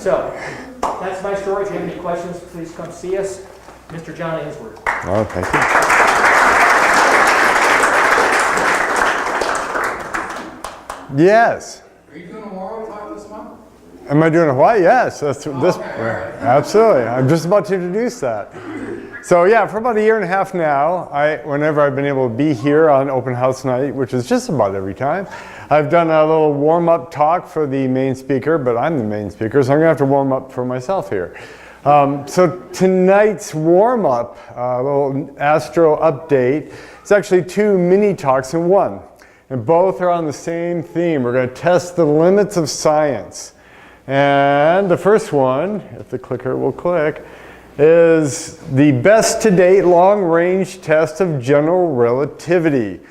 So, that's my story. If you have any questions, please come see us. Mr. John Ensworth. Oh, thank you. Yes. Are you doing a moral talk this month? Am I doing a what? Yes. That's this. Okay. Absolutely. I'm just about to introduce that. So yeah, for about a year and a half now, whenever I've been able to be here on open house night, which is just about every time, I've done a little warm-up talk for the main speaker, but I'm the main speaker, so I'm gonna have to warm up for myself here. So tonight's warm-up, little astro update, it's actually 2 mini talks in one. And both are on the same theme. We're going to test the limits of science. And the first one, if the clicker will click, is the best to date long-range test of general relativity.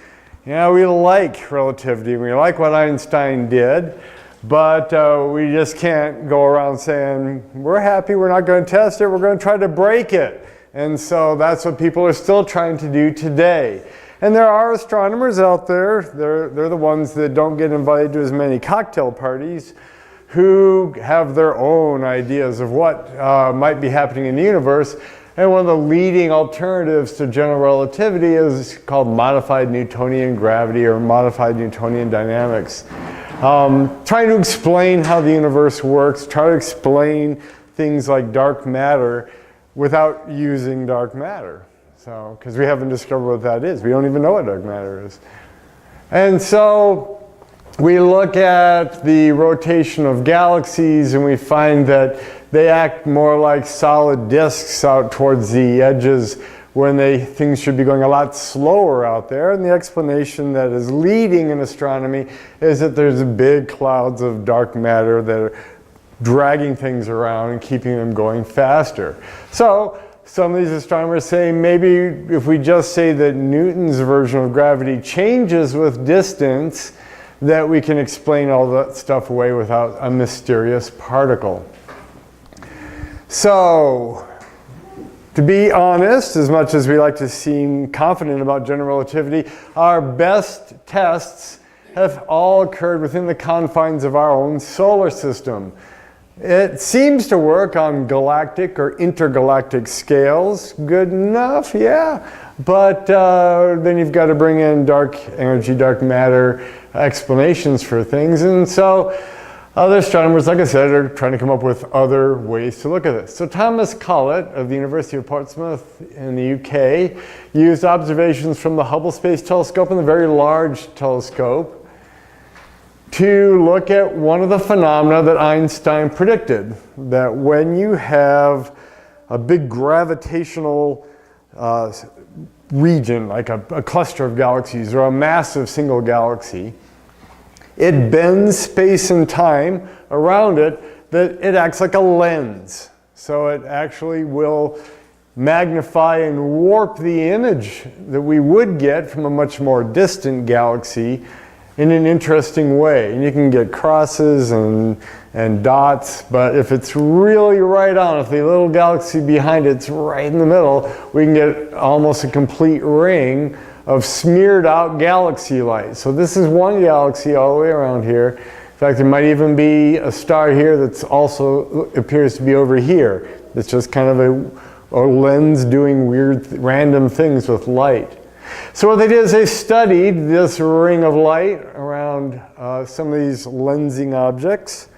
Yeah, we like relativity. We like what Einstein did. But we just can't go around saying, we're happy, we're not going to test it, we're going to try to break it. And so that's what people are still trying to do today. And there are astronomers out there, they're the ones that don't get invited to as many cocktail parties, who have their own ideas of what might be happening in the universe. And one of the leading alternatives to general relativity is called modified Newtonian gravity or modified Newtonian dynamics. Trying to explain how the universe works, try to explain things like dark matter without using dark matter. So, because we haven't discovered what that is. We don't even know what dark matter is. And so we look at the rotation of galaxies and we find that they act more like solid disks out towards the edges when things should be going a lot slower out there. And the explanation that is leading in astronomy is that there's big clouds of dark matter that are dragging things around and keeping them going faster. So some of these astronomers say maybe if we just say that Newton's version of gravity changes with distance, that we can explain all that stuff away without a mysterious particle. So, to be honest, as much as we like to seem confident about general relativity, our best tests have all occurred within the confines of our own solar system. It seems to work on galactic or intergalactic scales. Good enough, yeah. But then you've got to bring in dark energy, dark matter explanations for things. And so other astronomers, like I said, are trying to come up with other ways to look at this. So Thomas Collett of the University of Portsmouth in the UK used observations from the Hubble Space Telescope and the Very Large Telescope to look at one of the phenomena that Einstein predicted, that when you have a big gravitational region, like a cluster of galaxies or a massive single galaxy, it bends space and time around it, that it acts like a lens. So it actually will magnify and warp the image that we would get from a much more distant galaxy in an interesting way. And you can get crosses and dots, but if it's really right on, if the little galaxy behind it's right in the middle, we can get almost a complete ring of smeared out galaxy light. So this is one galaxy all the way around here. In fact, there might even be a star here that's also appears to be over here. It's just kind of a lens doing weird, random things with light. So what they did is they studied this ring of light around some of these lensing objects,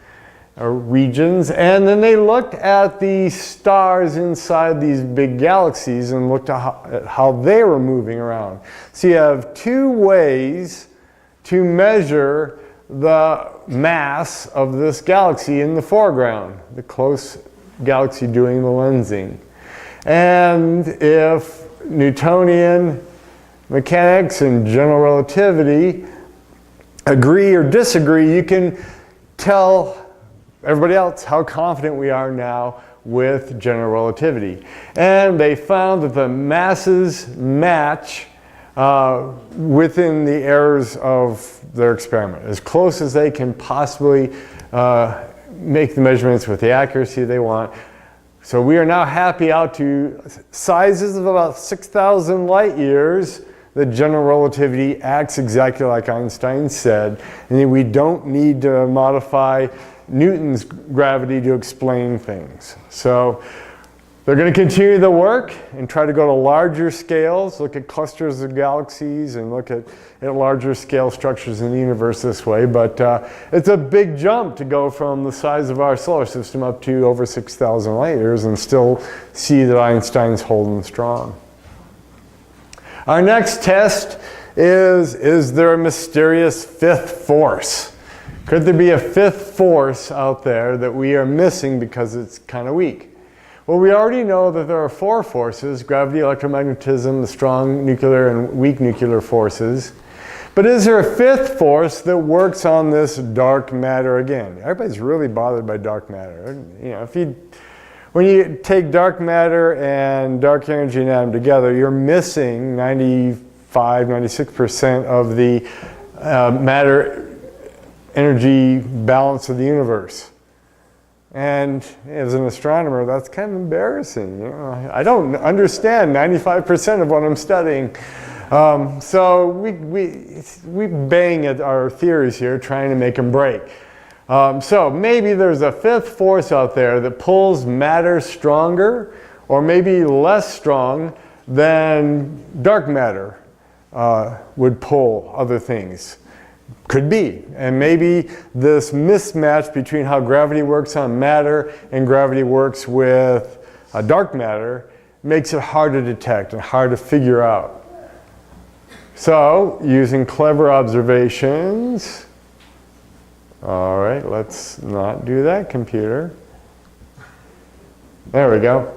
or regions, and then they looked at the stars inside these big galaxies and looked at how they were moving around. So you have 2 ways to measure the mass of this galaxy in the foreground, the close galaxy doing the lensing. And if Newtonian mechanics and general relativity agree or disagree, you can tell everybody else how confident we are now with general relativity. And they found that the masses match within the errors of their experiment, as close as they can possibly make the measurements with the accuracy they want. So we are now happy out to sizes of about 6,000 light years that general relativity acts exactly like Einstein said, and we don't need to modify Newton's gravity to explain things. So they're going to continue the work and try to go to larger scales, look at clusters of galaxies and look at larger scale structures in the universe this way. But it's a big jump to go from the size of our solar system up to over 6,000 light years and still see that Einstein's holding strong. Our next test is there a mysterious fifth force? Could there be a fifth force out there that we are missing because it's kind of weak? Well, we already know that there are four forces: gravity, electromagnetism, the strong nuclear and weak nuclear forces. But is there a fifth force that works on this dark matter again? Everybody's really bothered by dark matter. You know, when you take dark matter and dark energy and atom together, you're missing 96% of the matter energy balance of the universe. And as an astronomer, that's kind of embarrassing. You know? I don't understand 95% of what I'm studying. So we bang at our theories here, trying to make them break. So maybe there's a fifth force out there that pulls matter stronger, or maybe less strong than dark matter would pull other things. Could be. And maybe this mismatch between how gravity works on matter and gravity works with dark matter makes it hard to detect and hard to figure out. So, using clever observations, all right, let's not do that, computer. There we go.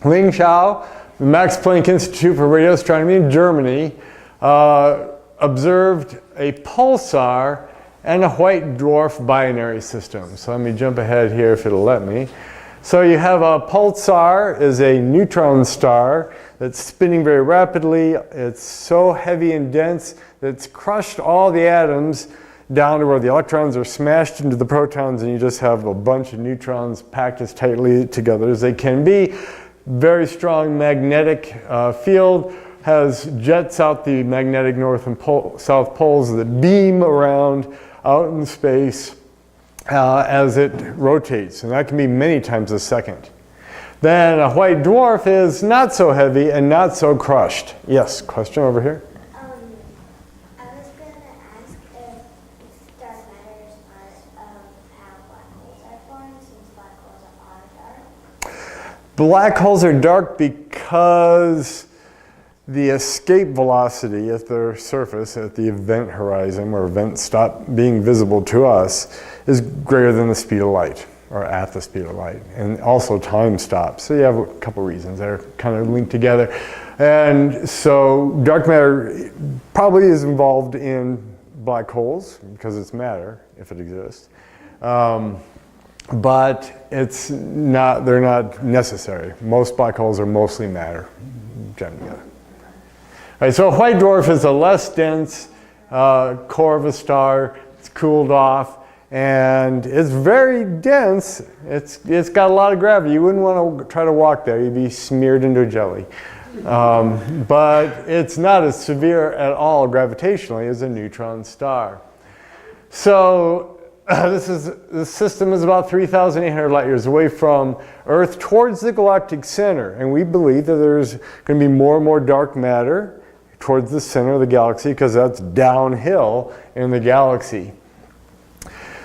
Ling Xiao, the Max Planck Institute for Radio Astronomy in Germany, observed a pulsar and a white dwarf binary system. So let me jump ahead here if it'll let me. So you have a pulsar is a neutron star that's spinning very rapidly. It's so heavy and dense that it's crushed all the atoms down to where the electrons are smashed into the protons, and you just have a bunch of neutrons packed as tightly together as they can be. Very strong magnetic field, has jets out the magnetic north and south poles that beam around out in space as it rotates, and that can be many times a second. Then a white dwarf is not so heavy and not so crushed. Yes, question over here? I was going to ask if dark matter is part of how black holes are formed, since black holes are dark. Black holes are dark because the escape velocity at their surface, at the event horizon, where events stop being visible to us, is greater than the speed of light, or at the speed of light. And also time stops. So you have a couple reasons that are kind of linked together. And so dark matter probably is involved in black holes, because it's matter, if it exists. But it's not, they're not necessary. Most black holes are mostly matter jammed together. All right, so a white dwarf is a less dense core of a star. It's cooled off, and it's very dense. It's got a lot of gravity. You wouldn't want to try to walk there. You'd be smeared into a jelly. But it's not as severe at all gravitationally as a neutron star. So the system is about 3,800 light years away from Earth towards the galactic center. And we believe that there's going to be more and more dark matter towards the center of the galaxy, because that's downhill in the galaxy.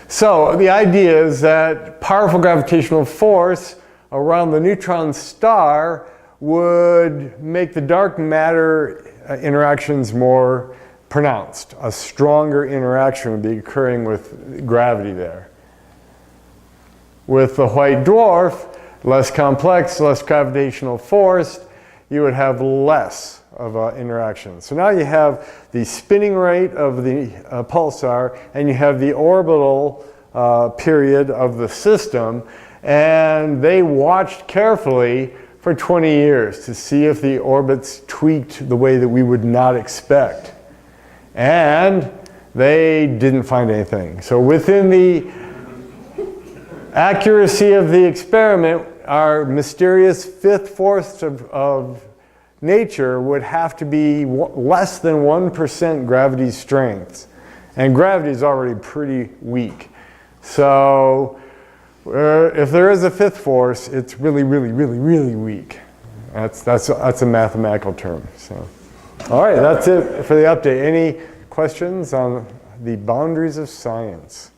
So the idea is that powerful gravitational force around the neutron star would make the dark matter interactions more pronounced. A stronger interaction would be occurring with gravity there. With the white dwarf, less complex, less gravitational force, you would have less of interaction. So now you have the spinning rate of the pulsar, and you have the orbital period of the system, and they watched carefully for 20 years to see if the orbits tweaked the way that we would not expect. And they didn't find anything. So within the accuracy of the experiment, our mysterious fifth force of nature would have to be less than 1% gravity strength. And gravity is already pretty weak. So if there is a fifth force, it's really, really, really, really weak. That's a mathematical term. So, all right, that's it for the update. Any questions on the boundaries of science?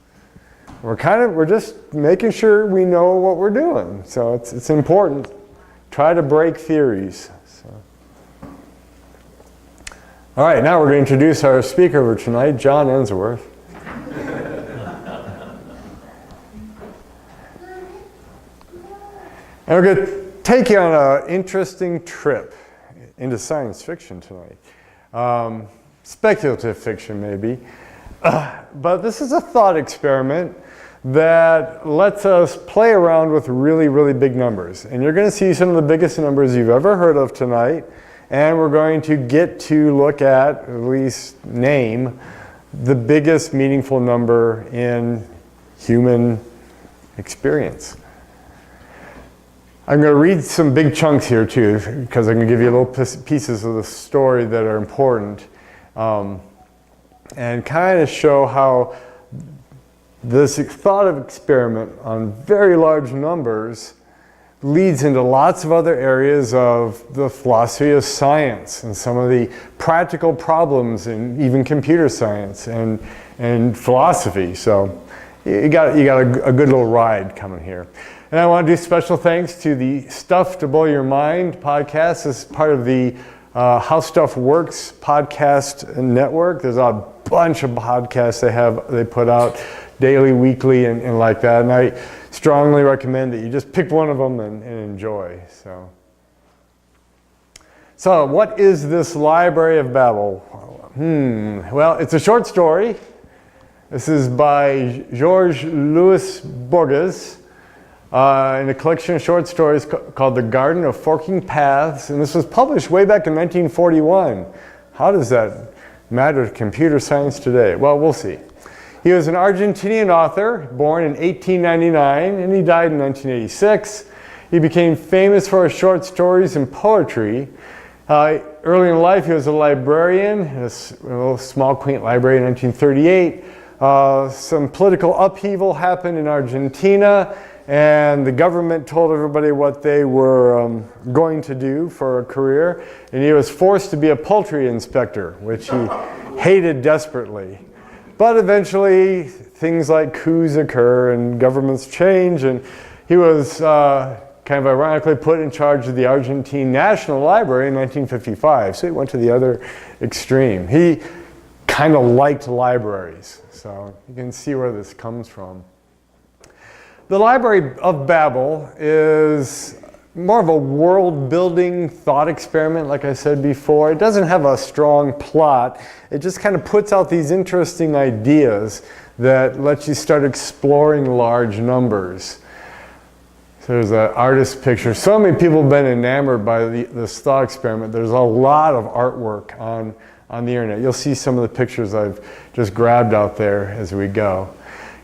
We're just making sure we know what we're doing. So it's important. Try to break theories. So. All right, now we're going to introduce our speaker for tonight, John Ensworth. And we're going to take you on an interesting trip into science fiction tonight. Speculative fiction, maybe. But this is a thought experiment that lets us play around with really, really big numbers. And you're going to see some of the biggest numbers you've ever heard of tonight. And we're going to get to look at least name, the biggest meaningful number in human experience. I'm going to read some big chunks here too, because I'm going to give you little pieces of the story that are important, and kind of show how this thought of experiment on very large numbers leads into lots of other areas of the philosophy of science and some of the practical problems in even computer science and philosophy. So you got a good little ride coming here. And I want to do special thanks to the Stuff to Blow Your Mind podcast. This is part of the How Stuff Works podcast network. There's a bunch of podcasts they put out daily, weekly, and like that. And I strongly recommend that you just pick one of them and enjoy. So what is this Library of Babel? Well, it's a short story. This is by Georges Louis Borges. In a collection of short stories called The Garden of Forking Paths, and this was published way back in 1941. How does that matter to computer science today? Well, we'll see. He was an Argentinian author, born in 1899, and he died in 1986. He became famous for his short stories and poetry. Early in life, he was a librarian in a little small, quaint library in 1938. Some political upheaval happened in Argentina, and the government told everybody what they were going to do for a career, and he was forced to be a poultry inspector, which he hated desperately. But eventually, things like coups occur and governments change, and he was kind of ironically put in charge of the Argentine National Library in 1955, so he went to the other extreme. He kind of liked libraries, so you can see where this comes from. The Library of Babel is more of a world-building thought experiment, like I said before. It doesn't have a strong plot. It just kind of puts out these interesting ideas that let you start exploring large numbers. So there's an artist picture. So many people have been enamored by this thought experiment. There's a lot of artwork on the internet. You'll see some of the pictures I've just grabbed out there as we go.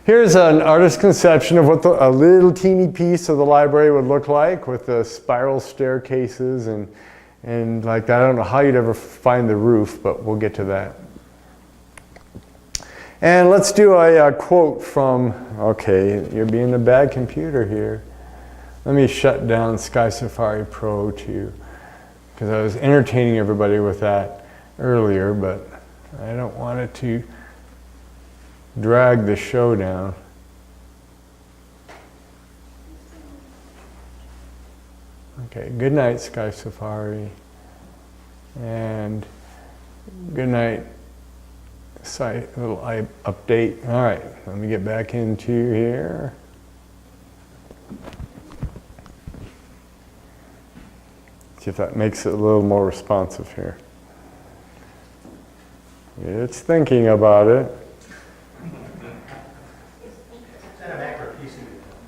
Here's an artist's conception of what a little teeny piece of the library would look like, with the spiral staircases and like that. I don't know how you'd ever find the roof, but we'll get to that. And let's do a quote from, okay, you're being a bad computer here. Let me shut down Sky Safari Pro too, because I was entertaining everybody with that earlier, but I don't want it to drag the show down. Okay, good night, Sky Safari. And good night, site little update. All right, let me get back into here. See if that makes it a little more responsive here. It's thinking about it.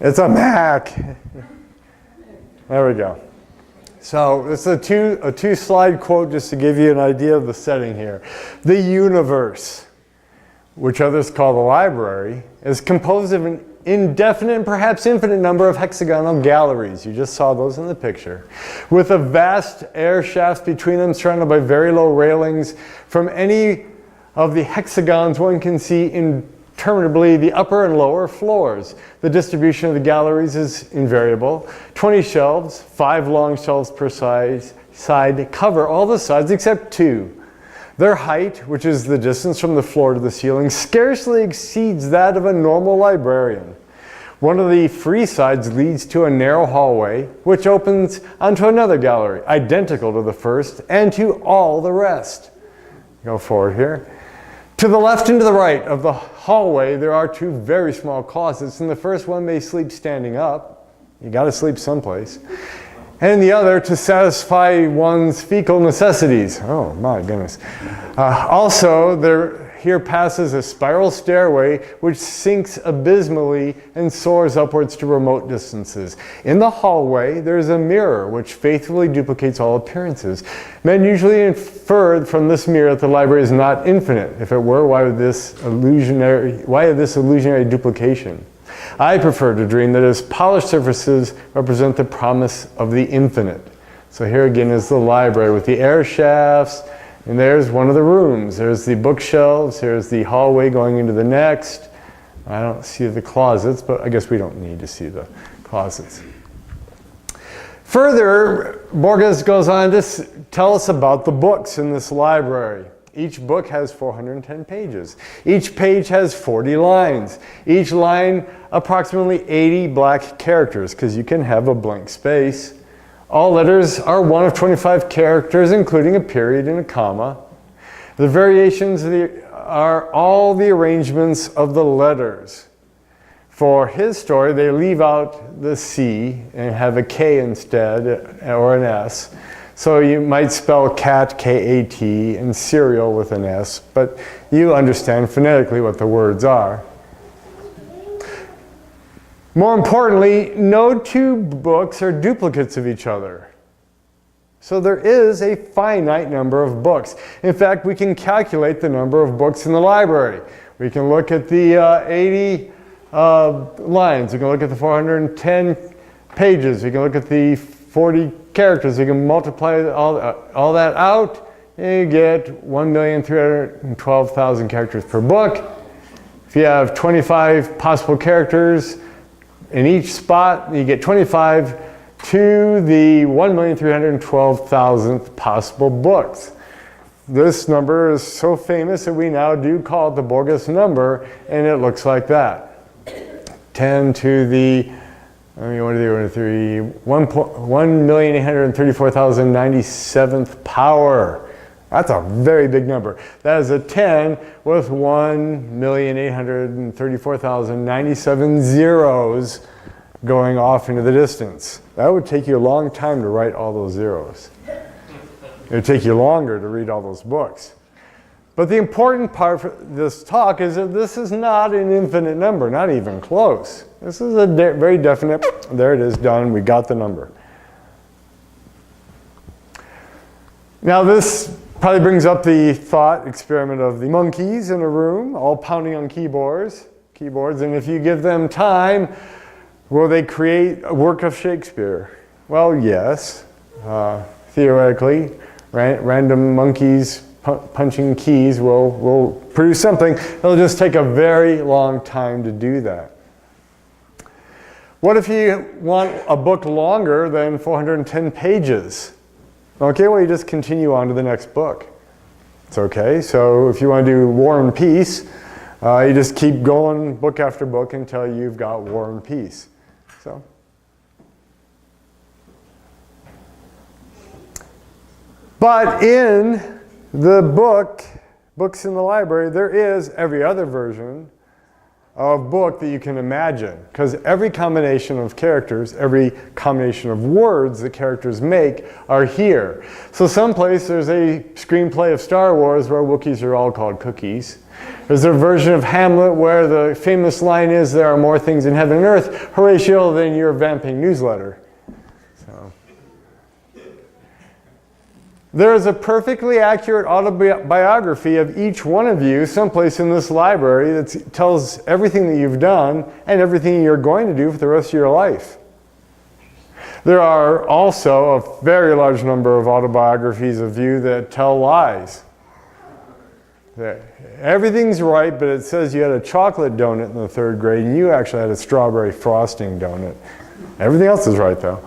It's a Mac. There we go. So this is a two-slide quote just to give you an idea of the setting here. The universe, which others call the library, is composed of an indefinite and perhaps infinite number of hexagonal galleries. You just saw those in the picture. With a vast air shafts between them surrounded by very low railings. From any of the hexagons one can see interminably the upper and lower floors. The distribution of the galleries is invariable. 20 shelves, 5 long shelves per side cover all the sides except 2. Their height, which is the distance from the floor to the ceiling, scarcely exceeds that of a normal librarian. One of the free sides leads to a narrow hallway, which opens onto another gallery, identical to the first, and to all the rest. Go forward here. To the left and to the right of the hallway, there are 2 very small closets. In the first one may sleep standing up. You got to sleep someplace. And in the other, to satisfy one's fecal necessities. Oh my goodness. Also, there here passes a spiral stairway which sinks abysmally and soars upwards to remote distances. In the hallway, there is a mirror which faithfully duplicates all appearances. Men usually infer from this mirror that the library is not infinite. If it were, why this illusionary duplication? I prefer to dream that its polished surfaces represent the promise of the infinite. So here again is the library with the air shafts, and there's one of the rooms. There's the bookshelves, here's the hallway going into the next. I don't see the closets, but I guess we don't need to see the closets. Further, Borges goes on to tell us about the books in this library. Each book has 410 pages. Each page has 40 lines. Each line approximately 80 black characters, because you can have a blank space. All letters are one of 25 characters, including a period and a comma. The variations are all the arrangements of the letters. For his story, they leave out the C and have a K instead, or an S. So you might spell cat, K-A-T, and cereal with an S, but you understand phonetically what the words are. More importantly, no 2 books are duplicates of each other. So there is a finite number of books. In fact, we can calculate the number of books in the library. We can look at the 80 lines. We can look at the 410 pages. We can look at the 40 characters. You can multiply all that out, and you get 1,312,000 characters per book. If you have 25 possible characters in each spot, you get 25 to the 1,312,000th possible books. This number is so famous that we now do call it the Borges number, and it looks like that. 10 to the 1,834,097th power. That's a very big number. That is a 10 with 1,834,097 zeros going off into the distance. That would take you a long time to write all those zeros. It would take you longer to read all those books. But the important part for this talk is that this is not an infinite number, not even close. This is a very definite, there it is, done, we got the number. Now this probably brings up the thought experiment of the monkeys in a room, all pounding on keyboards, and if you give them time, will they create a work of Shakespeare? Well, yes, theoretically, random monkeys punching keys will produce something. It'll just take a very long time to do that. What if you want a book longer than 410 pages? Okay, well, you just continue on to the next book. It's okay. So if you want to do War and Peace, you just keep going book after book until you've got War and Peace. So. But in the books in the library, there is every other version of book that you can imagine, because every combination of characters, every combination of words that characters make are here. So someplace there's a screenplay of Star Wars where Wookiees are all called cookies. There's a version of Hamlet where the famous line is, "There are more things in heaven and earth, Horatio, than your vamping newsletter." So. There is a perfectly accurate autobiography of each one of you someplace in this library that tells everything that you've done and everything you're going to do for the rest of your life. There are also a very large number of autobiographies of you that tell lies. Everything's right, but it says you had a chocolate donut in the 3rd grade and you actually had a strawberry frosting donut. Everything else is right though.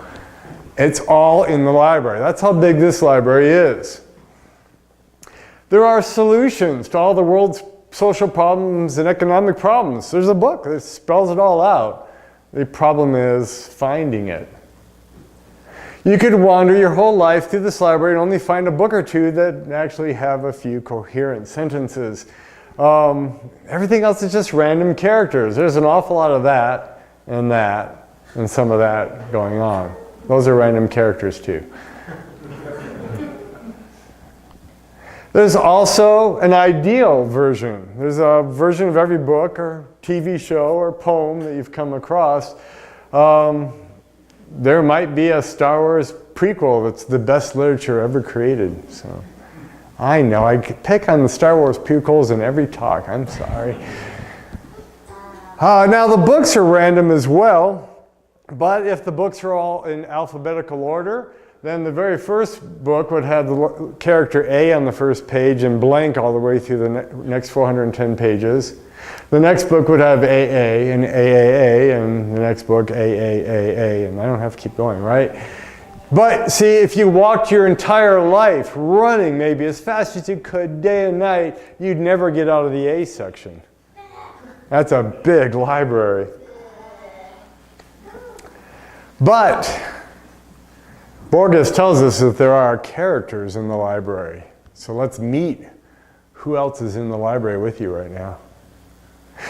It's all in the library. That's how big this library is. There are solutions to all the world's social problems and economic problems. There's a book that spells it all out. The problem is finding it. You could wander your whole life through this library and only find a book or two that actually have a few coherent sentences. Everything else is just random characters. There's an awful lot of that and some of that going on. Those are random characters too. There's also an ideal version. There's a version of every book or TV show or poem that you've come across. There might be a Star Wars prequel that's the best literature ever created. So I know, I pick on the Star Wars prequels in every talk. I'm sorry. Now the books are random as well, but if the books are all in alphabetical order, then the very first book would have the character A on the first page and blank all the way through the next 410 pages. The next book would have AA and AAA, and the next book AAAA, and I don't have to keep going, right? But see, if you walked your entire life running maybe as fast as you could day and night, you'd never get out of the A section. That's a big library. But Borges tells us that there are characters in the library. So let's meet who else is in the library with you right now.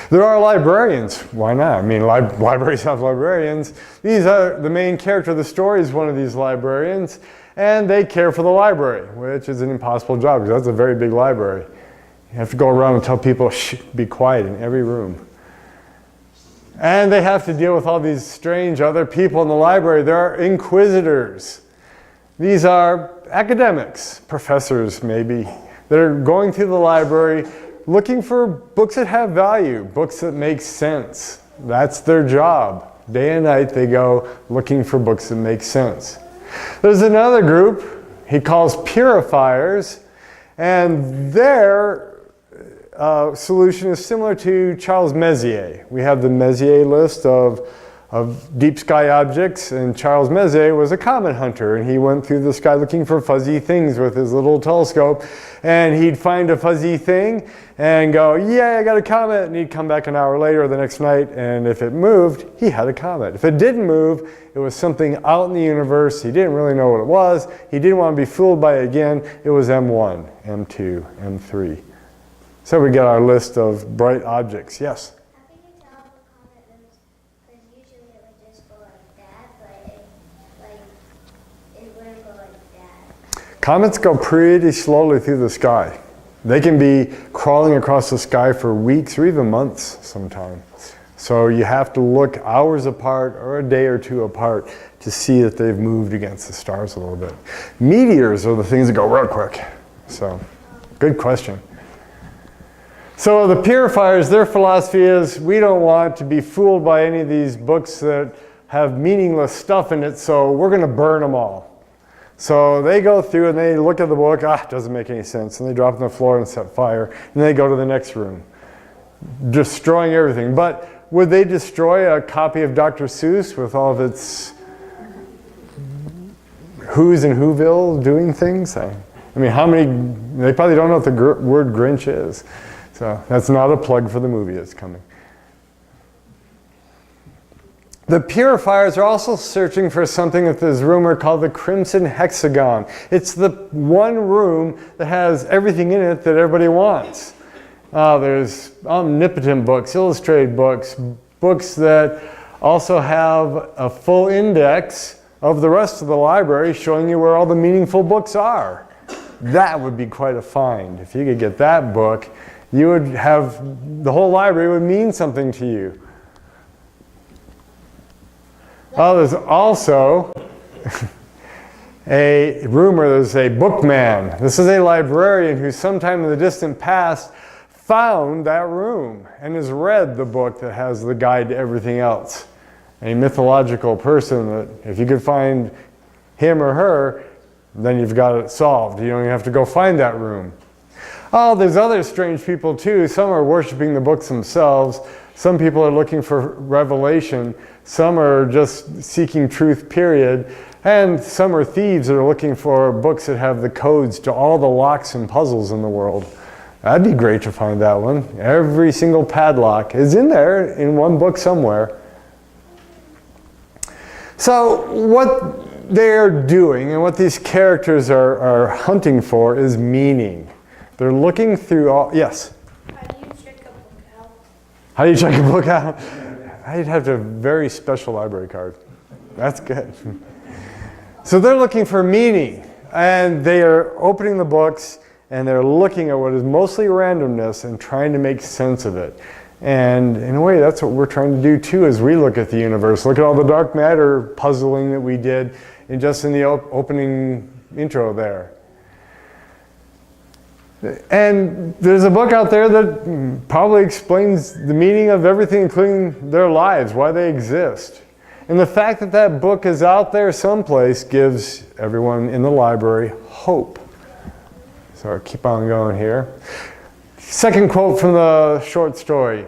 There are librarians. Why not? I mean, libraries have librarians. These are the main character of the story is one of these librarians, and they care for the library, which is an impossible job because that's a very big library. You have to go around and tell people, shh, be quiet in every room. And they have to deal with all these strange other people in the library. There are inquisitors. These are academics, professors maybe, that are going through the library looking for books that have value, books that make sense. That's their job. Day and night they go looking for books that make sense. There's another group he calls purifiers, and their solution is similar to Charles Messier. We have the Messier list of deep sky objects, and Charles Messier was a comet hunter, and he went through the sky looking for fuzzy things with his little telescope, and he'd find a fuzzy thing and go, yeah, I got a comet, and he'd come back an hour later or the next night, and if it moved, he had a comet. If it didn't move, it was something out in the universe. He didn't really know what it was. He didn't want to be fooled by it again. It was M1, M2, M3. So we get our list of bright objects. Yes? How can you tell if a comet moves? Because usually it would just go like that, but it wouldn't go like that. Comets go pretty slowly through the sky. They can be crawling across the sky for weeks or even months sometimes. So you have to look hours apart or a day or two apart to see that they've moved against the stars a little bit. Meteors are the things that go real quick. So, good question. So the purifiers, their philosophy is we don't want to be fooled by any of these books that have meaningless stuff in it, so we're going to burn them all. So they go through and they look at the book, it doesn't make any sense, and they drop it on the floor and set fire, and they go to the next room, destroying everything. But would they destroy a copy of Dr. Seuss with all of its who's and whoville doing things? I mean, how many, they probably don't know what the word Grinch is. So that's not a plug for the movie that's coming. The purifiers are also searching for something that this rumor called the Crimson Hexagon. It's the one room that has everything in it that everybody wants. There's omnipotent books, illustrated books, books that also have a full index of the rest of the library showing you where all the meaningful books are. That would be quite a find. If you could get that book, you would have, the whole library would mean something to you. Oh, there's also a rumor, there's a bookman. This is a librarian who sometime in the distant past found that room and has read the book that has the guide to everything else. A mythological person that if you could find him or her, then you've got it solved. You don't even have to go find that room. Oh, there's other strange people too. Some are worshiping the books themselves. Some people are looking for revelation. Some are just seeking truth, period. And some are thieves that are looking for books that have the codes to all the locks and puzzles in the world. That'd be great to find that one. Every single padlock is in there in one book somewhere. So what they're doing and what these characters are hunting for is meaning. They're looking through all, yes? How do you check a book out? How do you check a book out? I'd have to have a very special library card. That's good. So they're looking for meaning, and they are opening the books and they're looking at what is mostly randomness and trying to make sense of it. And in a way, that's what we're trying to do too as we look at the universe. Look at all the dark matter puzzling that we did just in the opening intro there. And there's a book out there that probably explains the meaning of everything, including their lives, why they exist. And the fact that that book is out there someplace gives everyone in the library hope. So I'll keep on going here. Second quote from the short story.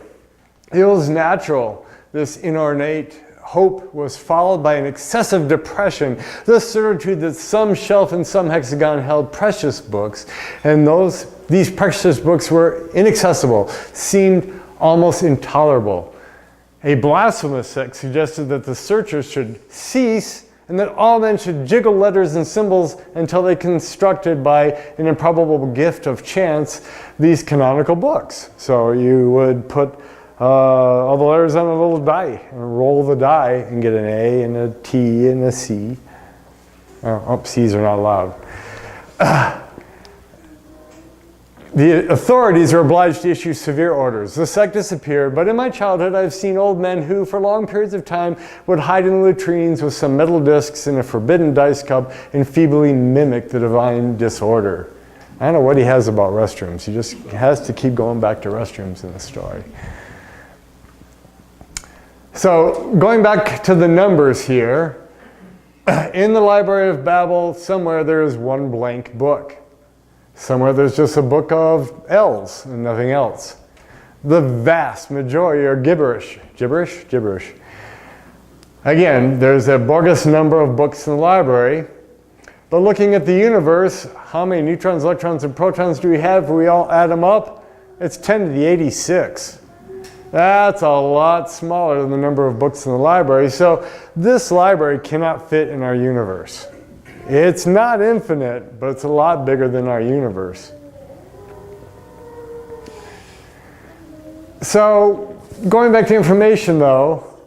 It was natural, this inordinate hope was followed by an excessive depression, the certitude that some shelf and some hexagon held precious books, and these precious books were inaccessible, seemed almost intolerable. A blasphemous sect suggested that the searchers should cease and that all men should jiggle letters and symbols until they constructed by an improbable gift of chance these canonical books. So you would put all the letters on a little die and roll the die and get an A and a T and a C. Oh, C's are not allowed. The authorities are obliged to issue severe orders. The sect disappeared, but in my childhood I've seen old men who, for long periods of time, would hide in the latrines with some metal discs and a forbidden dice cup and feebly mimic the divine disorder. I don't know what he has about restrooms. He just has to keep going back to restrooms in the story. So, going back to the numbers here, in the Library of Babel, somewhere there is one blank book. Somewhere there's just a book of L's and nothing else. The vast majority are gibberish. Gibberish? Gibberish. Again, there's a bogus number of books in the library. But looking at the universe, how many neutrons, electrons, and protons do we have if we all add them up? It's 10 to the 86. That's a lot smaller than the number of books in the library. So this library cannot fit in our universe. It's not infinite, but it's a lot bigger than our universe. So, going back to information though,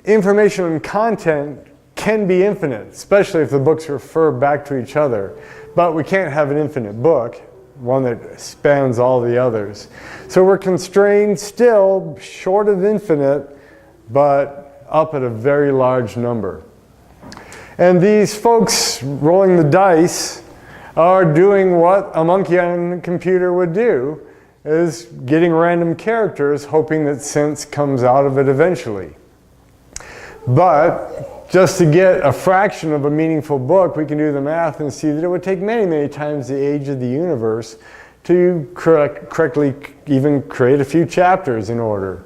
information and content can be infinite, especially if the books refer back to each other. But we can't have an infinite book, one that spans all the others. So we're constrained still, short of infinite, but up at a very large number. And these folks rolling the dice are doing what a monkey on a computer would do, is getting random characters, hoping that sense comes out of it eventually. But just to get a fraction of a meaningful book, we can do the math and see that it would take many, many times the age of the universe to correctly even create a few chapters in order.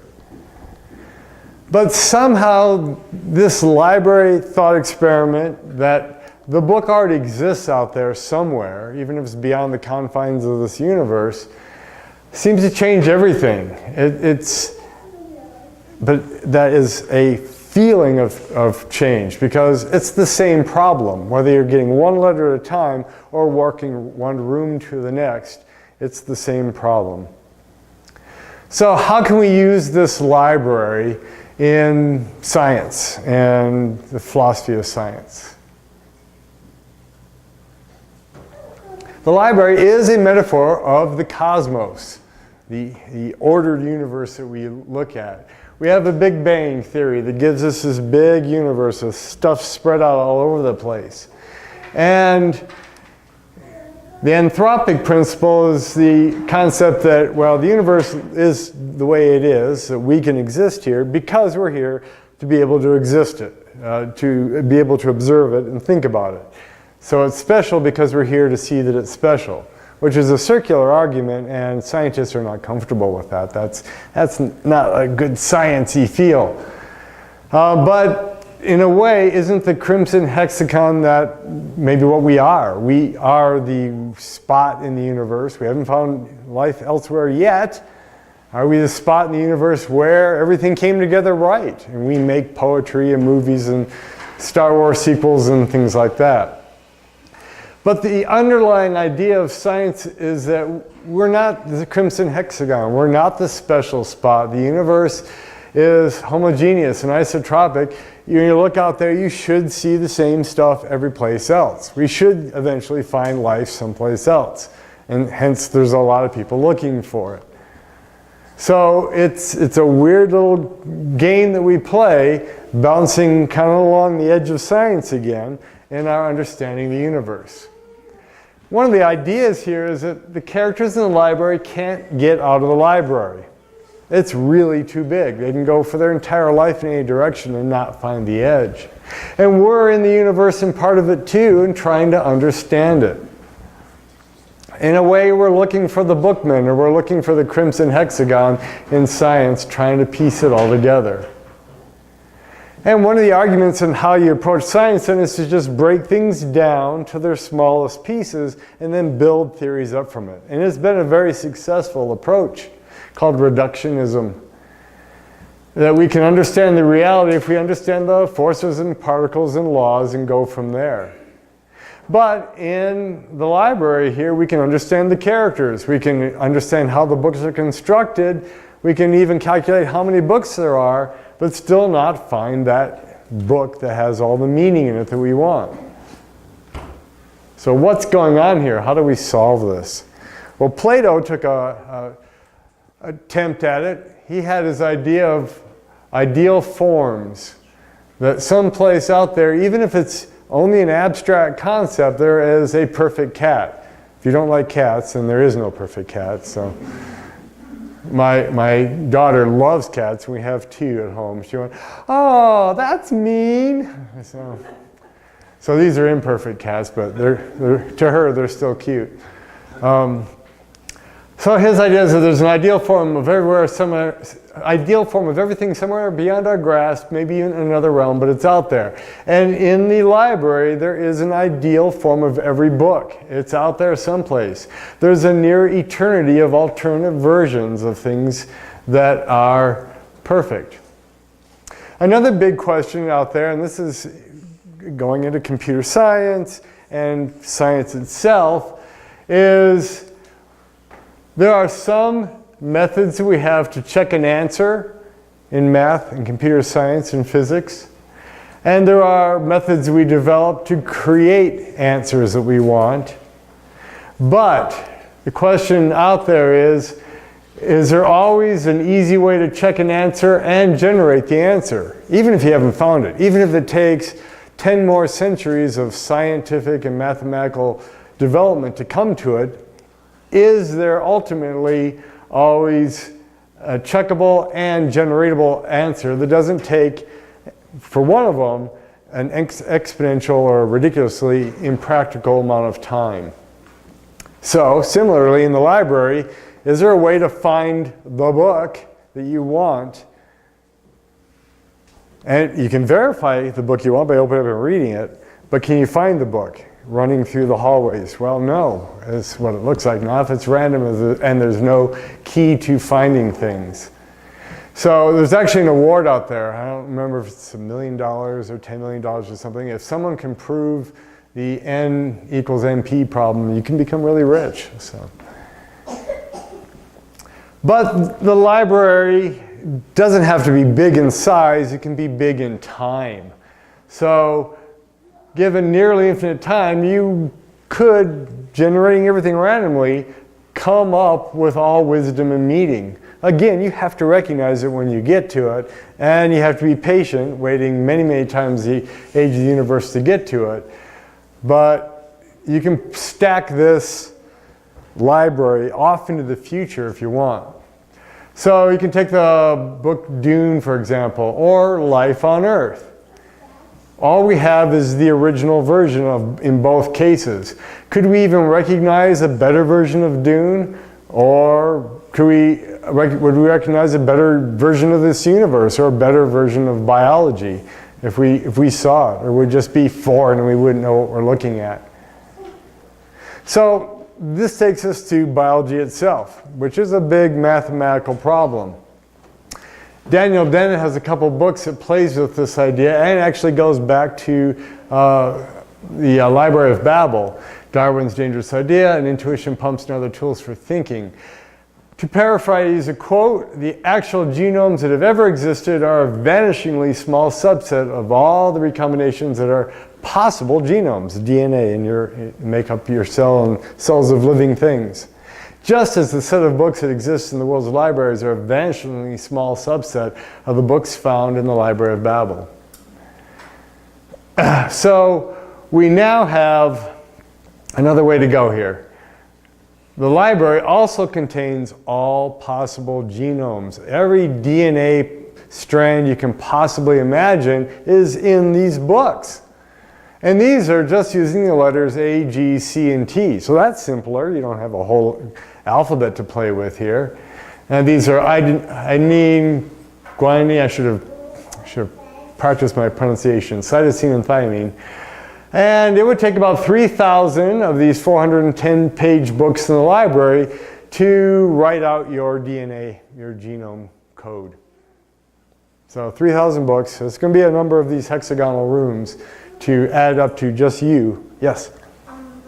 But somehow this library thought experiment that the book already exists out there somewhere, even if it's beyond the confines of this universe, seems to change everything. But that is a feeling of change, because it's the same problem. Whether you're getting one letter at a time or walking one room to the next, it's the same problem. So how can we use this library in science and the philosophy of science? The library is a metaphor of the cosmos, the ordered universe that we look at. We have a Big Bang theory that gives us this big universe with stuff spread out all over the place. And the anthropic principle is the concept that, well, the universe is the way it is, that we can exist here because we're here to be able to exist it, to be able to observe it and think about it. So it's special because we're here to see that it's special, which is a circular argument, and scientists are not comfortable with that. That's not a good science-y feel. But in a way, isn't the crimson hexagon that maybe what we are? We are the spot in the universe. We haven't found life elsewhere yet. Are we the spot in the universe where everything came together right? And we make poetry and movies and Star Wars sequels and things like that. But the underlying idea of science is that we're not the crimson hexagon. We're not the special spot. The universe is homogeneous and isotropic. When you look out there, you should see the same stuff every place else. We should eventually find life someplace else. And hence, there's a lot of people looking for it. So it's a weird little game that we play, bouncing kind of along the edge of science again in our understanding of the universe. One of the ideas here is that the characters in the library can't get out of the library. It's really too big. They can go for their entire life in any direction and not find the edge. And we're in the universe and part of it too, and trying to understand it. In a way, we're looking for the bookman, or we're looking for the crimson hexagon in science, trying to piece it all together. And one of the arguments in how you approach science then is to just break things down to their smallest pieces and then build theories up from it. And it's been a very successful approach called reductionism. That we can understand the reality if we understand the forces and particles and laws and go from there. But in the library here, we can understand the characters. We can understand how the books are constructed. We can even calculate how many books there are, but still not find that book that has all the meaning in it that we want. So what's going on here? How do we solve this? Well, Plato took a attempt at it. He had his idea of ideal forms, that someplace out there, even if it's only an abstract concept, there is a perfect cat. If you don't like cats, then there is no perfect cat. So my daughter loves cats. We have 2 at home. She went, "Oh, that's mean." So these are imperfect cats, but to her, they're still cute. So his idea is that there's an ideal form of everything somewhere beyond our grasp, maybe in another realm, but it's out there. And in the library, there is an ideal form of every book. It's out there someplace. There's a near eternity of alternative versions of things that are perfect. Another big question out there, and this is going into computer science and science itself, is there are some methods that we have to check an answer in math and computer science and physics. And there are methods we develop to create answers that we want. But the question out there is there always an easy way to check an answer and generate the answer, even if you haven't found it, even if it takes 10 more centuries of scientific and mathematical development to come to it? Is there ultimately always a checkable and generatable answer that doesn't take, for one of them, an exponential or ridiculously impractical amount of time? So, similarly, in the library, is there a way to find the book that you want? And you can verify the book you want by opening it up and reading it, but can you find the book running through the hallways? Well, no, is what it looks like. Not if it's random and there's no key to finding things. So there's actually an award out there. I don't remember if it's $1 million or $10 million or something. If someone can prove the N equals NP problem, you can become really rich. So. But the library doesn't have to be big in size. It can be big in time. So given nearly infinite time, you could, generating everything randomly, come up with all wisdom and meaning. Again, you have to recognize it when you get to it, and you have to be patient, waiting many, many times the age of the universe to get to it. But you can stack this library off into the future if you want. So you can take the book Dune, for example, or Life on Earth. All we have is the original version in both cases. Could we even recognize a better version of Dune? Or would we recognize a better version of this universe or a better version of biology if we saw it? Or would it just be foreign and we wouldn't know what we're looking at? So this takes us to biology itself, which is a big mathematical problem. DENNETT has a couple books that plays with this idea, and it actually goes back to the Library of Babel, Darwin's Dangerous Idea, and Intuition, Pumps, and Other Tools for Thinking. To paraphrase a quote, the actual genomes that have ever existed are a vanishingly small subset of all the recombinations that are possible genomes, DNA, make up your cell and cells of living things. Just as the set of books that exist in the world's libraries are a vanishingly small subset of the books found in the Library of Babel. So we now have another way to go here. The library also contains all possible genomes. Every DNA strand you can possibly imagine is in these books. And these are just using the letters A, G, C, and T. So that's simpler. You don't have a whole alphabet to play with here. And these are adenine, guanine, I should have practiced my pronunciation, cytosine and thymine. And it would take about 3,000 of these 410-page books in the library to write out your DNA, your genome code. So 3,000 books. It's going to be a number of these hexagonal rooms to add up to just you. Yes? Some of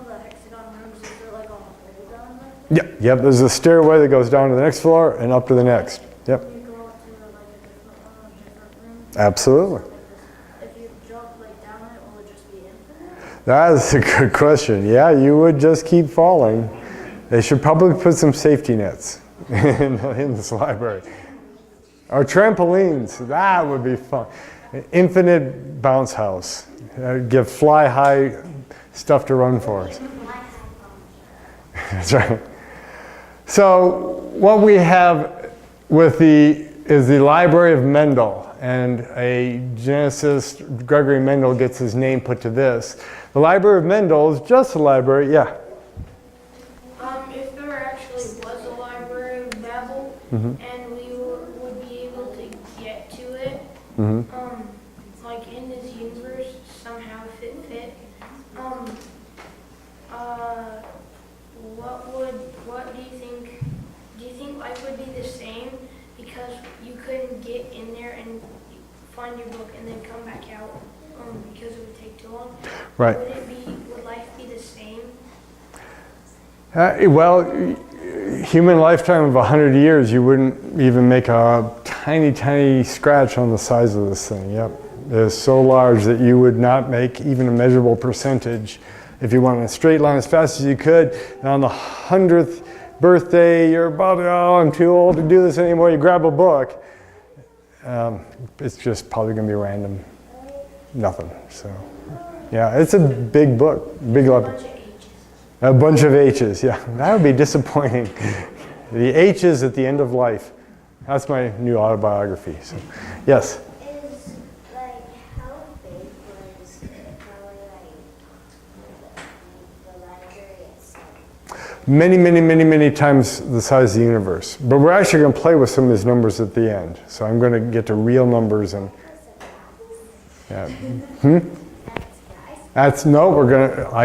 the hexagon rooms, is there like a hole down there? Yep, there's a stairway that goes down to the next floor and up to the next. Yep. Can you go up to like a different room? Absolutely. If you jump like down it, will it just be infinite? That is a good question. Yeah, you would just keep falling. They should probably put some safety nets in this library. Or trampolines, that would be fun. An infinite bounce house. Give fly high stuff to run for us. That's right. So what we have with is the Library of Mendel, and a geneticist, Gregory Mendel, gets his name put to this. The Library of Mendel is just a library, yeah. If there actually was a Library of Babel, Mm-hmm. and we would be able to get to it, Mm-hmm. like in this universe, somehow if it fit, what do you think life would be the same because you couldn't get in there and find your book and then come back out, because it would take too long? Right. Would life be the same? Well, human lifetime of 100 years, you wouldn't even make a tiny, tiny scratch on the size of this thing. Yep. It's so large that you would not make even a measurable percentage. If you went in a straight line as fast as you could, and on the 100th birthday, you're about, oh, I'm too old to do this anymore, you grab a book, it's just probably going to be random. Nothing. So, yeah, it's a big book, big library. A bunch of H's, yeah. That would be disappointing. The H's at the end of life. That's my new autobiography. So, yes? Is, like, how big was probably, like, the library itself? Many, many, many, many times the size of the universe. But we're actually going to play with some of these numbers at the end. So I'm going to get to real numbers and... Yeah. I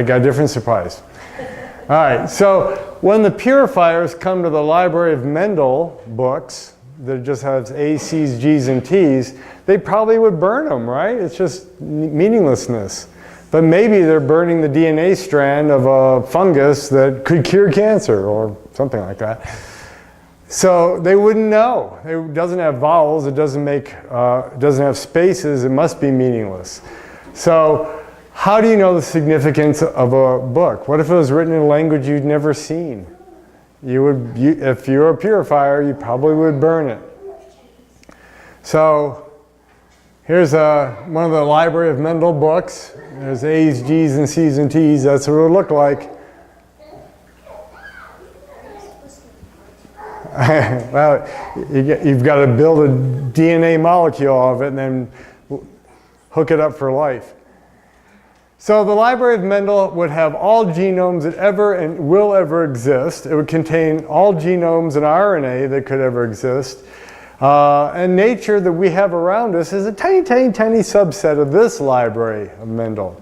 got a different surprise. All right, so when the purifiers come to the Library of Mendel books that just has A's, C's, G's, and T's, they probably would burn them, right? It's just meaninglessness. But maybe they're burning the DNA strand of a fungus that could cure cancer or something like that. So they wouldn't know. It doesn't have vowels, it doesn't have spaces, it must be meaningless. So how do you know the significance of a book? What if it was written in a language you'd never seen? If you were a purifier, you probably would burn it. So here's one of the Library of Mendel books. There's A's, G's, and C's, and T's. That's what it would look like. Well, you've got to build a DNA molecule of it and then hook it up for life. So the Library of Mendel would have all genomes that ever and will ever exist. It would contain all genomes and RNA that could ever exist. And nature that we have around us is a tiny, tiny, tiny subset of this Library of Mendel.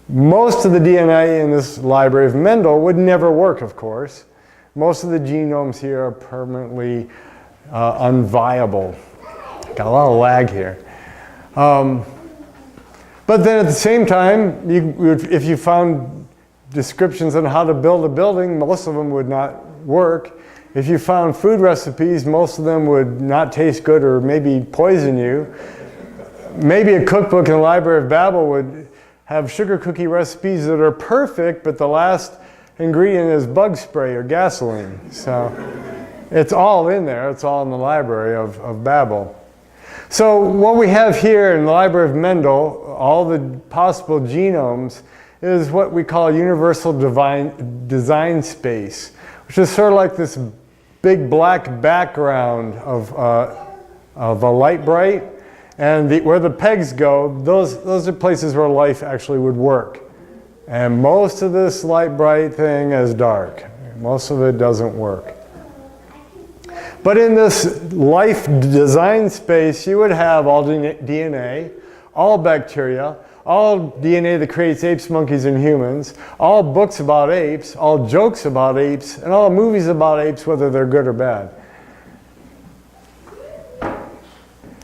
Most of the DNA in this Library of Mendel would never work, of course. Most of the genomes here are permanently unviable. Got a lot of lag here. But then at the same time, if you found descriptions on how to build a building, most of them would not work. If you found food recipes, most of them would not taste good or maybe poison you. Maybe a cookbook in the Library of Babel would have sugar cookie recipes that are perfect, but the last ingredient is bug spray or gasoline. So it's all in there. It's all in the Library of Babel. So what we have here in the Library of Mendel, all the possible genomes, is what we call a universal design space, which is sort of like this big black background of a light bright. And where the pegs go, those are places where life actually would work. And most of this light bright thing is dark. Most of it doesn't work. But in this life design space, you would have all DNA, all bacteria, all DNA that creates apes, monkeys, and humans, all books about apes, all jokes about apes, and all movies about apes, whether they're good or bad.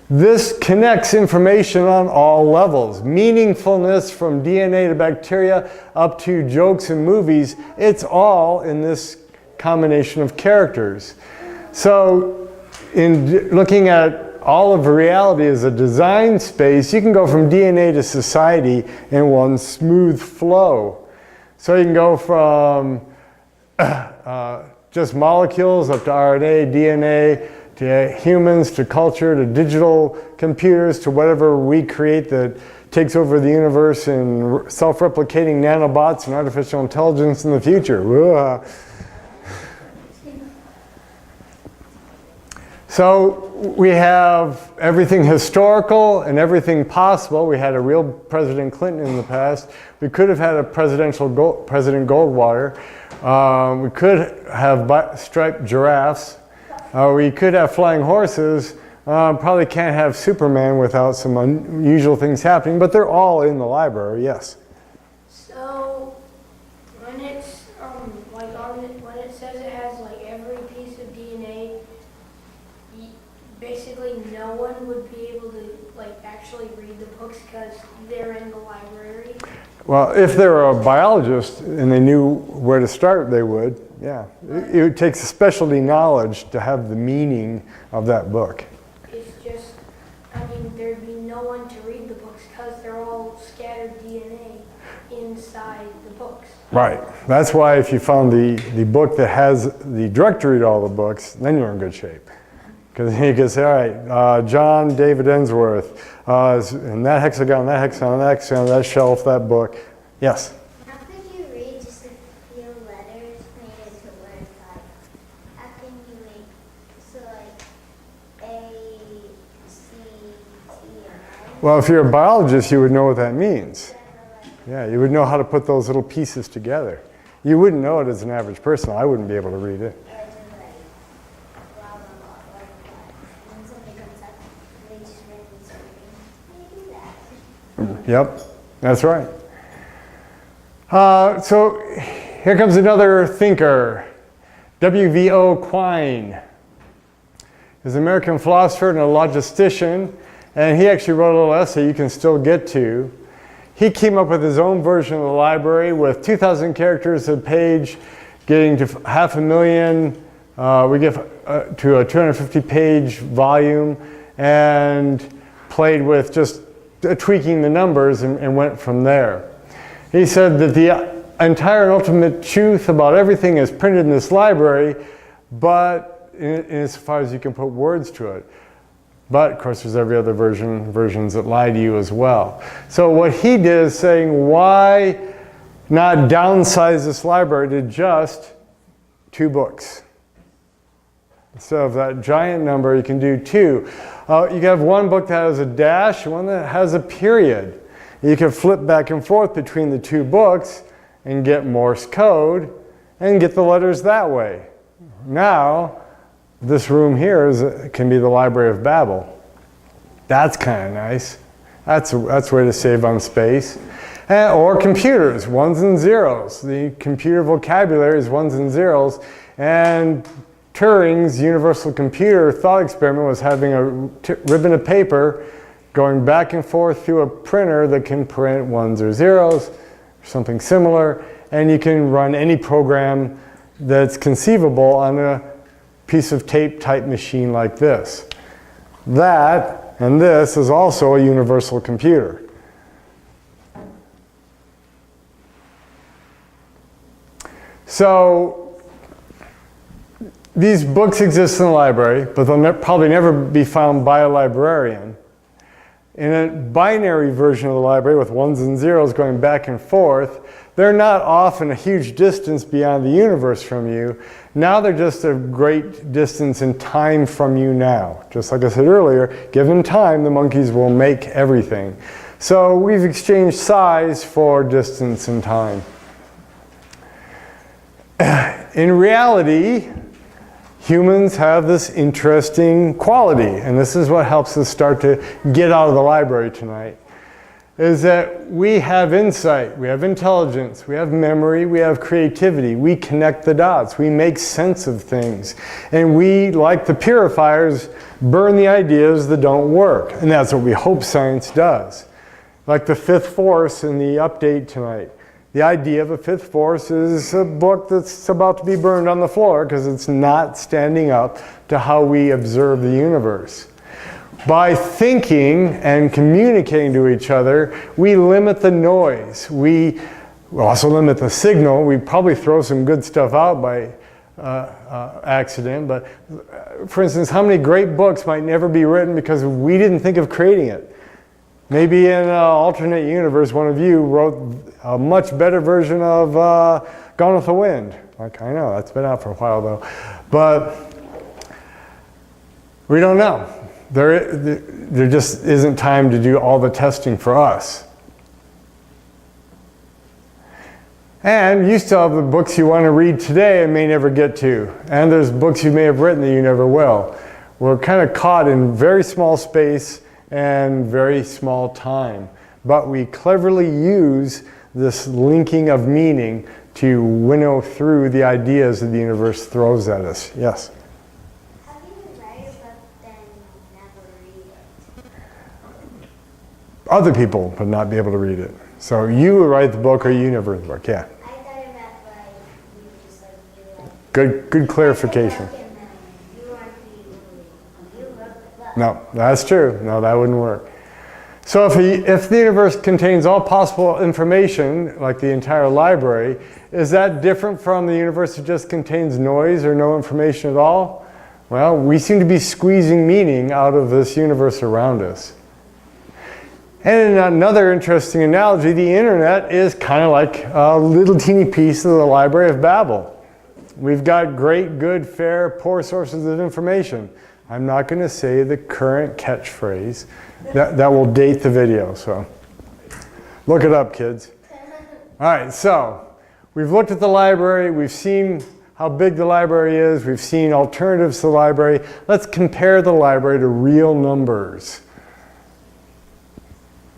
This connects information on all levels. Meaningfulness from DNA to bacteria up to jokes and movies, it's all in this combination of characters. So in looking at all of reality as a design space, you can go from DNA to society in one smooth flow. So you can go from just molecules up to RNA, DNA, to humans, to culture, to digital computers, to whatever we create that takes over the universe in self-replicating nanobots and artificial intelligence in the future. So we have everything historical and everything possible. We had a real President Clinton in the past. We could have had a President Goldwater. We could have striped giraffes. We could have flying horses. Probably can't have Superman without some unusual things happening, but they're all in the library, yes. So when it's when it says it has like every piece of DNA, basically no one would be able to like actually read the books because they're in the library. Well, if they were a biologist and they knew where to start, they would, yeah. It takes a specialty knowledge to have the meaning of that book. It's just, I mean, there'd be no one to read the books because they're all scattered DNA inside the books. Right. That's why if you found the book that has the directory to all the books, then you're in good shape. Because you can say, all right, John David Ensworth, and that hexagon, that shelf, that book. Yes? How could you read just a few letters made into words? Like, how can you make, so like, A, C, T, and Well, if you're a biologist, you would know what that means. Yeah, you would know how to put those little pieces together. You wouldn't know it as an average person. I wouldn't be able to read it. Yep, that's right. So here comes another thinker, W.V.O. Quine. He's an American philosopher and a logistician, and he actually wrote a little essay you can still get to. He came up with his own version of the library with 2,000 characters a page, getting to 500,000. We get to a 250-page volume, and played with just tweaking the numbers and went from there. He said that the entire and ultimate truth about everything is printed in this library, but as far as you can put words to it. But of course there's every other versions that lie to you as well. So what he did is saying, why not downsize this library to just 2 books? Instead of that giant number, you can do 2. You can have one book that has a dash, one that has a period. You can flip back and forth between the 2 books and get Morse code and get the letters that way. Now, this room here can be the Library of Babel. That's kind of nice. That's a way to save on space. Or computers, 1s and 0s. The computer vocabulary is 1s and 0s. And Turing's universal computer thought experiment was having a ribbon of paper going back and forth through a printer that can print 1s or 0s, or something similar, and you can run any program that's conceivable on a piece of tape type machine like this. That and this is also a universal computer. So these books exist in the library, but they'll probably never be found by a librarian. In a binary version of the library with 1s and 0s going back and forth, they're not often a huge distance beyond the universe from you. Now they're just a great distance in time from you now. Just like I said earlier, given time, the monkeys will make everything. So we've exchanged size for distance and time. In reality, humans have this interesting quality, and this is what helps us start to get out of the library tonight, is that we have insight, we have intelligence, we have memory, we have creativity, we connect the dots, we make sense of things, and we, like the purifiers, burn the ideas that don't work, and that's what we hope science does. Like the fifth force in the update tonight. The idea of a fifth force is a book that's about to be burned on the floor because it's not standing up to how we observe the universe. By thinking and communicating to each other, we limit the noise. We also limit the signal. We probably throw some good stuff out by accident, but for instance, how many great books might never be written because we didn't think of creating it? Maybe in an alternate universe, one of you wrote a much better version of Gone with the Wind. Like, I know, that's been out for a while though. But we don't know. There just isn't time to do all the testing for us. And you still have the books you want to read today and may never get to. And there's books you may have written that you never will. We're kind of caught in very small space and very small time. But we cleverly use this linking of meaning to winnow through the ideas that the universe throws at us. Yes? How can you write a book then never read it? Other people would not be able to read it. So you would write the book or you never read the book, yeah. I thought it meant like you just like you Good clarification. You weren't you wrote the book. No, that's true. No, that wouldn't work. So if the universe contains all possible information, like the entire library, is that different from the universe that just contains noise or no information at all? Well, we seem to be squeezing meaning out of this universe around us. And in another interesting analogy, the internet is kind of like a little teeny piece of the Library of Babel. We've got great, good, fair, poor sources of information. I'm not going to say the current catchphrase. That will date the video, so look it up, kids. All right, so we've looked at the library. We've seen how big the library is. We've seen alternatives to the library. Let's compare the library to real numbers.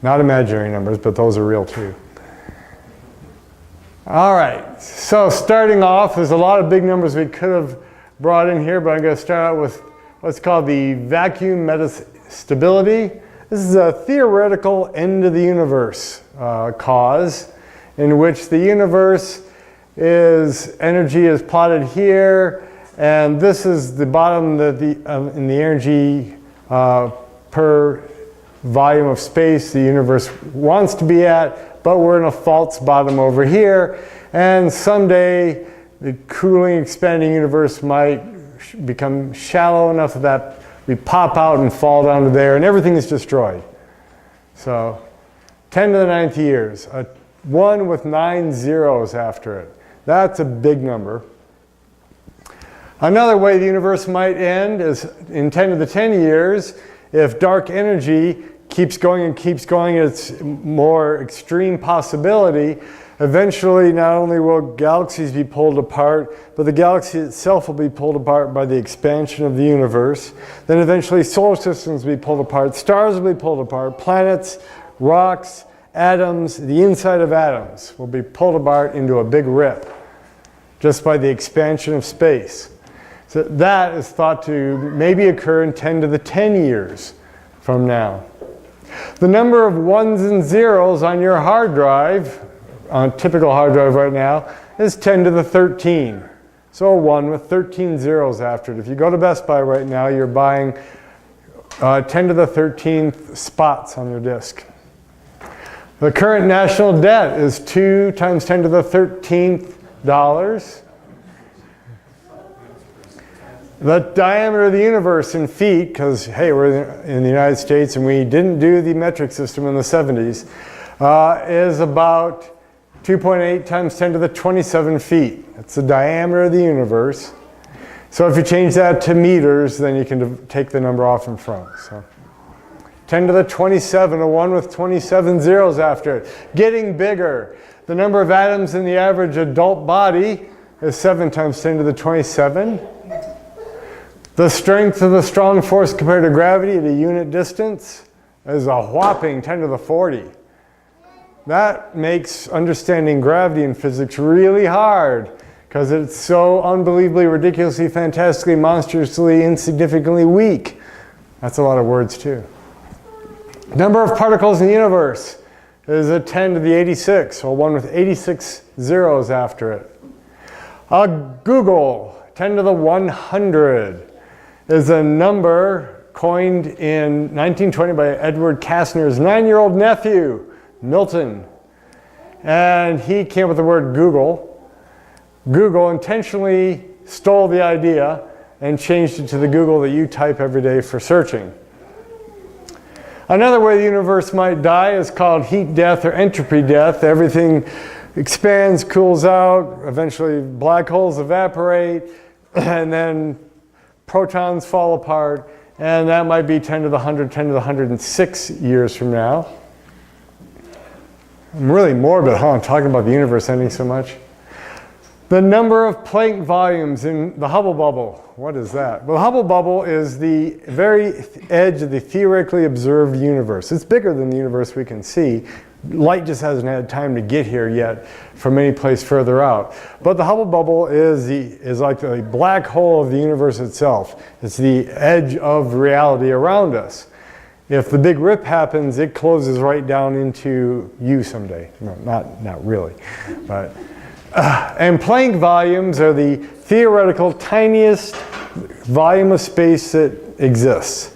Not imaginary numbers, but those are real too. All right, so starting off, there's a lot of big numbers we could have brought in here, but I'm going to start out with what's called the vacuum metastability. This is a theoretical end of the universe cause in which the universe energy is plotted here, and this is the bottom in the energy per volume of space the universe wants to be at, but we're in a false bottom over here, and someday the cooling, expanding universe might become shallow enough that we pop out and fall down to there, and everything is destroyed. So 10 to the 9th years, a 1 with 9 zeros after it. That's a big number. Another way the universe might end is in 10 to the 10 years, if dark energy keeps going and keeps going, it's more extreme possibility. Eventually, not only will galaxies be pulled apart, but the galaxy itself will be pulled apart by the expansion of the universe. Then eventually solar systems will be pulled apart, stars will be pulled apart, planets, rocks, atoms, the inside of atoms will be pulled apart into a big rip just by the expansion of space. So that is thought to maybe occur in 10 to the 10 years from now. The number of ones and zeros on your hard drive, on a typical hard drive right now, is 10 to the 13. So a 1 with 13 zeros after it. If you go to Best Buy right now, you're buying 10 to the 13th spots on your disk. The current national debt is 2 times 10 to the 13th dollars. The diameter of the universe in feet, because hey, we're in the United States and we didn't do the metric system in the 70s, is about 2.8 times 10 to the 27 feet. That's the diameter of the universe. So if you change that to meters, then you can take the number off in front. So 10 to the 27, a 1 with 27 zeros after it. Getting bigger. The number of atoms in the average adult body is 7 times 10 to the 27. The strength of the strong force compared to gravity at a unit distance is a whopping 10 to the 40. That makes understanding gravity in physics really hard because it's so unbelievably, ridiculously, fantastically, monstrously, insignificantly weak. That's a lot of words too. Number of particles in the universe is a 10 to the 86, or 1 with 86 zeros after it. Google, 10 to the 100, is a number coined in 1920 by Edward Kastner's 9-year-old nephew, Milton. And he came up with the word Google. Google intentionally stole the idea and changed it to the Google that you type every day for searching. Another way the universe might die is called heat death or entropy death. Everything expands, cools out, eventually black holes evaporate, and then protons fall apart, and that might be 10 to the 100, 10 to the 106 years from now. I'm really morbid, huh? I'm talking about the universe ending so much. The number of Planck volumes in the Hubble bubble. What is that? Well, the Hubble bubble is the very edge of the theoretically observed universe. It's bigger than the universe we can see. Light just hasn't had time to get here yet from any place further out. But the Hubble bubble is like the black hole of the universe itself. It's the edge of reality around us. If the big rip happens, it closes right down into you someday. No, not really, but. And Planck volumes are the theoretical tiniest volume of space that exists.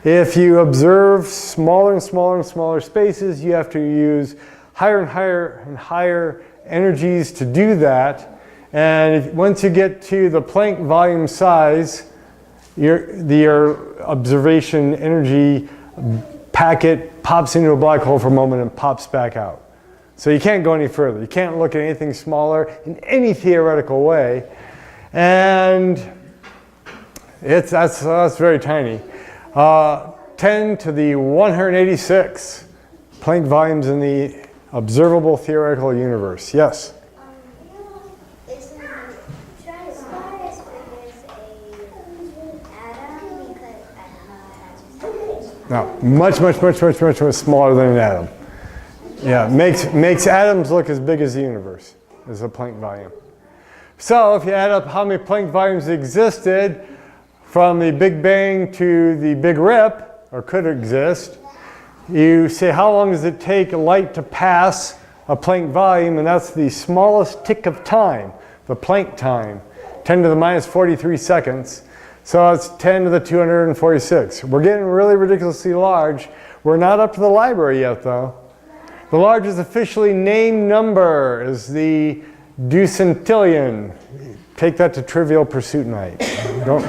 If you observe smaller and smaller and smaller spaces, you have to use higher and higher and higher energies to do that. And once you get to the Planck volume size, your observation energy packet pops into a black hole for a moment and pops back out. So you can't go any further. You can't look at anything smaller in any theoretical way. And that's very tiny. 10 to the 186 Planck volumes in the observable theoretical universe. Yes? Isn't the star as big as an atom? Because I don't know how to No, much smaller than an atom. Yeah, makes atoms look as big as the universe, as a Planck volume. So if you add up how many Planck volumes existed from the Big Bang to the Big Rip, or could exist, you say how long does it take light to pass a Planck volume, and that's the smallest tick of time, the Planck time, 10 to the minus 43 seconds. So it's 10 to the 246. We're getting really ridiculously large. We're not up to the library yet though. The largest officially named number is the ducentillion. Take that to Trivial Pursuit night. Don't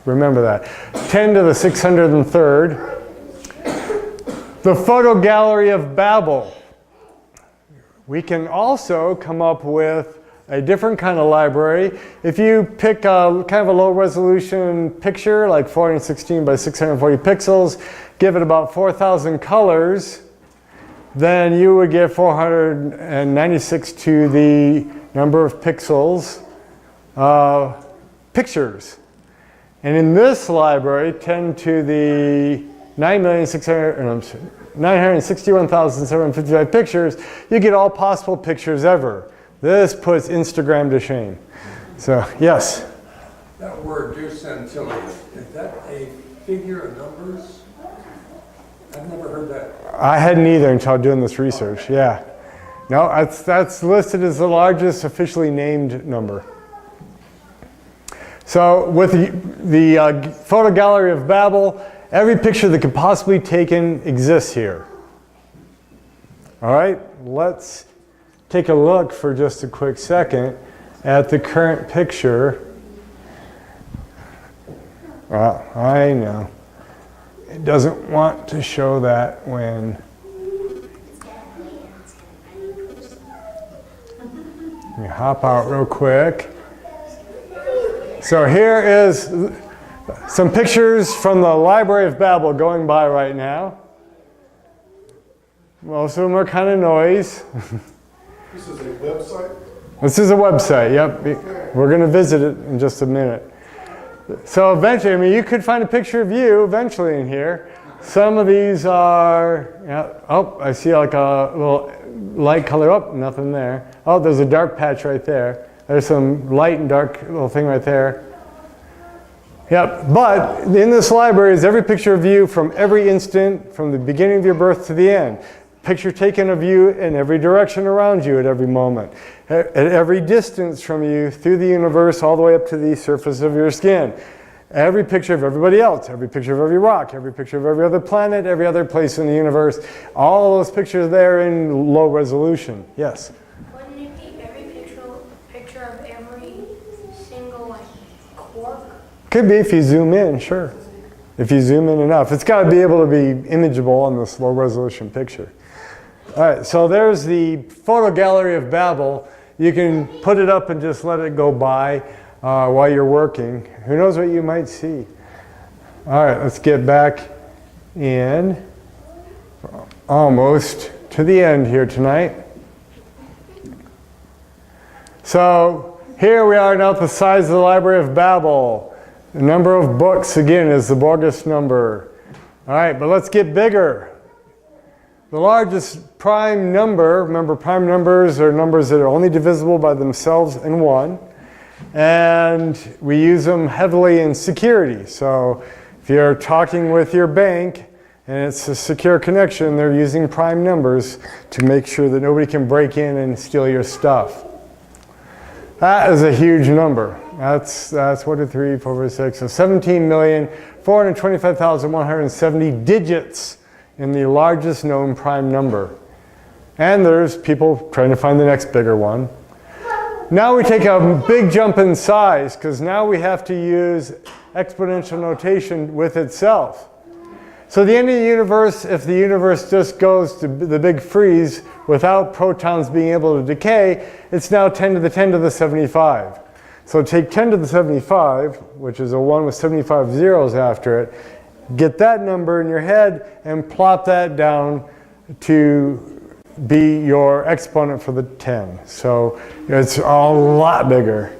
remember that. 10 to the 603rd. The Photo Gallery of Babel. We can also come up with a different kind of library. If you pick a kind of a low resolution picture, like 416 by 640 pixels, give it about 4,000 colors, then you would get 496 to the number of pixels pictures. And in this library, 10 to the 961,755 pictures, you get all possible pictures ever. This puts Instagram to shame. So, yes? That word ducentillion, is that a figure of numbers? I've never heard that. I hadn't either until doing this research, yeah. No, that's listed as the largest officially named number. So with the photo gallery of Babel, every picture that could possibly be taken exists here. All right, let's take a look for just a quick second at the current picture. Well, I know. It doesn't want to show that when... Let me hop out real quick. So here is some pictures from the Library of Babel going by right now. Most of them are kind of noise. This is a website? This is a website, yep. We're going to visit it in just a minute. So eventually, I mean, you could find a picture of you eventually in here. Some of these are, yeah, oh, I see like a little light color. Oh, nothing there. Oh, there's a dark patch right there. There's some light and dark little thing right there. Yep, but in this library is every picture of you from every instant, from the beginning of your birth to the end. Picture taken of you in every direction around you at every moment. At every distance from you through the universe all the way up to the surface of your skin. Every picture of everybody else, every picture of every rock, every picture of every other planet, every other place in the universe. All those pictures there in low resolution. Yes? Wouldn't it be every picture of every single like quark? Could be if you zoom in, sure. If you zoom in enough. It's got to be able to be imageable on this low resolution picture. All right, so there's the photo gallery of Babel. You can put it up and just let it go by while you're working. Who knows what you might see? All right, let's get back in almost to the end here tonight. So here we are now at the size of the Library of Babel. The number of books, again, is the Borges number. All right, but let's get bigger. The largest prime number, remember prime numbers are numbers that are only divisible by themselves in 1. And we use them heavily in security. So if you're talking with your bank and it's a secure connection, they're using prime numbers to make sure that nobody can break in and steal your stuff. That is a huge number. That's 1, 2, 3, 4, 5, 6. So 17,425,170 digits in the largest known prime number. And there's people trying to find the next bigger one. Now we take a big jump in size because now we have to use exponential notation with itself. So the end of the universe, if the universe just goes to the big freeze without protons being able to decay, it's now 10 to the 10 to the 75. So take 10 to the 75, which is a 1 with 75 zeros after it, get that number in your head and plop that down to be your exponent for the 10. So it's a lot bigger.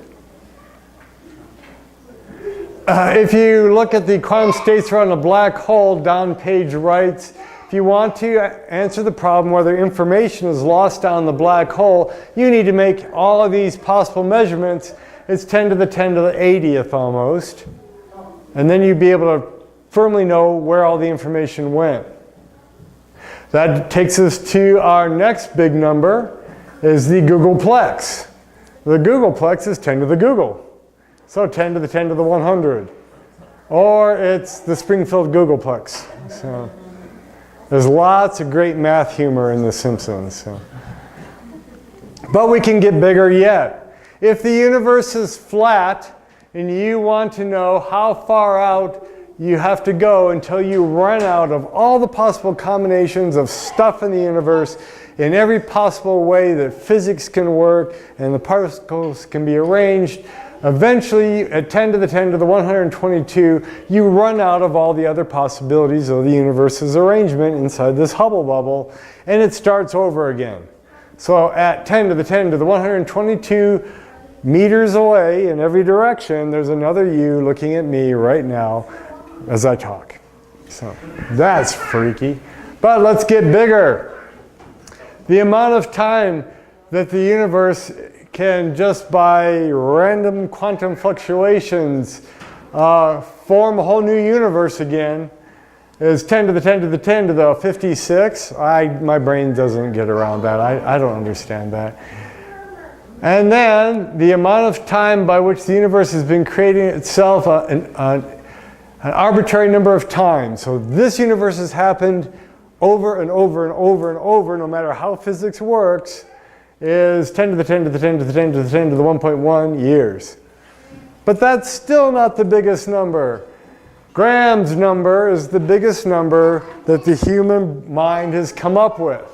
If you look at the quantum states around a black hole, down page writes, if you want to answer the problem whether information is lost down the black hole, you need to make all of these possible measurements. It's 10 to the 10 to the 80th almost. And then you'd be able to firmly know where all the information went. That takes us to our next big number, is the Googleplex. The Googleplex is 10 to the Google. So 10 to the 10 to the 100. Or it's the Springfield Googleplex. So there's lots of great math humor in The Simpsons. So. But we can get bigger yet. If the universe is flat and you want to know how far out you have to go until you run out of all the possible combinations of stuff in the universe, in every possible way that physics can work and the particles can be arranged, eventually at 10 to the 10 to the 122, you run out of all the other possibilities of the universe's arrangement inside this Hubble bubble, and it starts over again. So at 10 to the 10 to the 122 meters away in every direction, there's another you looking at me right now as I talk. So that's freaky. But let's get bigger. The amount of time that the universe can, just by random quantum fluctuations, form a whole new universe again is 10 to the 10 to the 10 to the 56. My brain doesn't get around that. I don't understand that. And then the amount of time by which the universe has been creating itself an arbitrary number of times. So this universe has happened over and over and over and over, no matter how physics works, is 10 to the 10 to the 10 to the 10 to the 10 to the 1.1 years. But that's still not the biggest number. Graham's number is the biggest number that the human mind has come up with.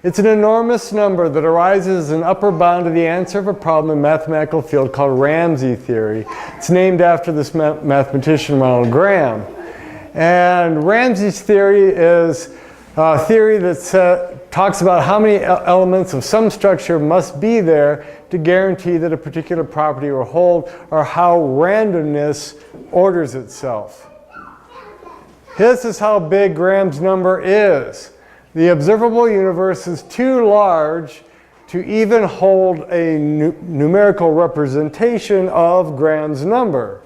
It's an enormous number that arises as an upper bound to the answer of a problem in a mathematical field called Ramsey theory. It's named after this mathematician Ronald Graham. And Ramsey's theory is a theory that talks about how many elements of some structure must be there to guarantee that a particular property will hold, or how randomness orders itself. This is how big Graham's number is. The observable universe is too large to even hold a numerical representation of Graham's number.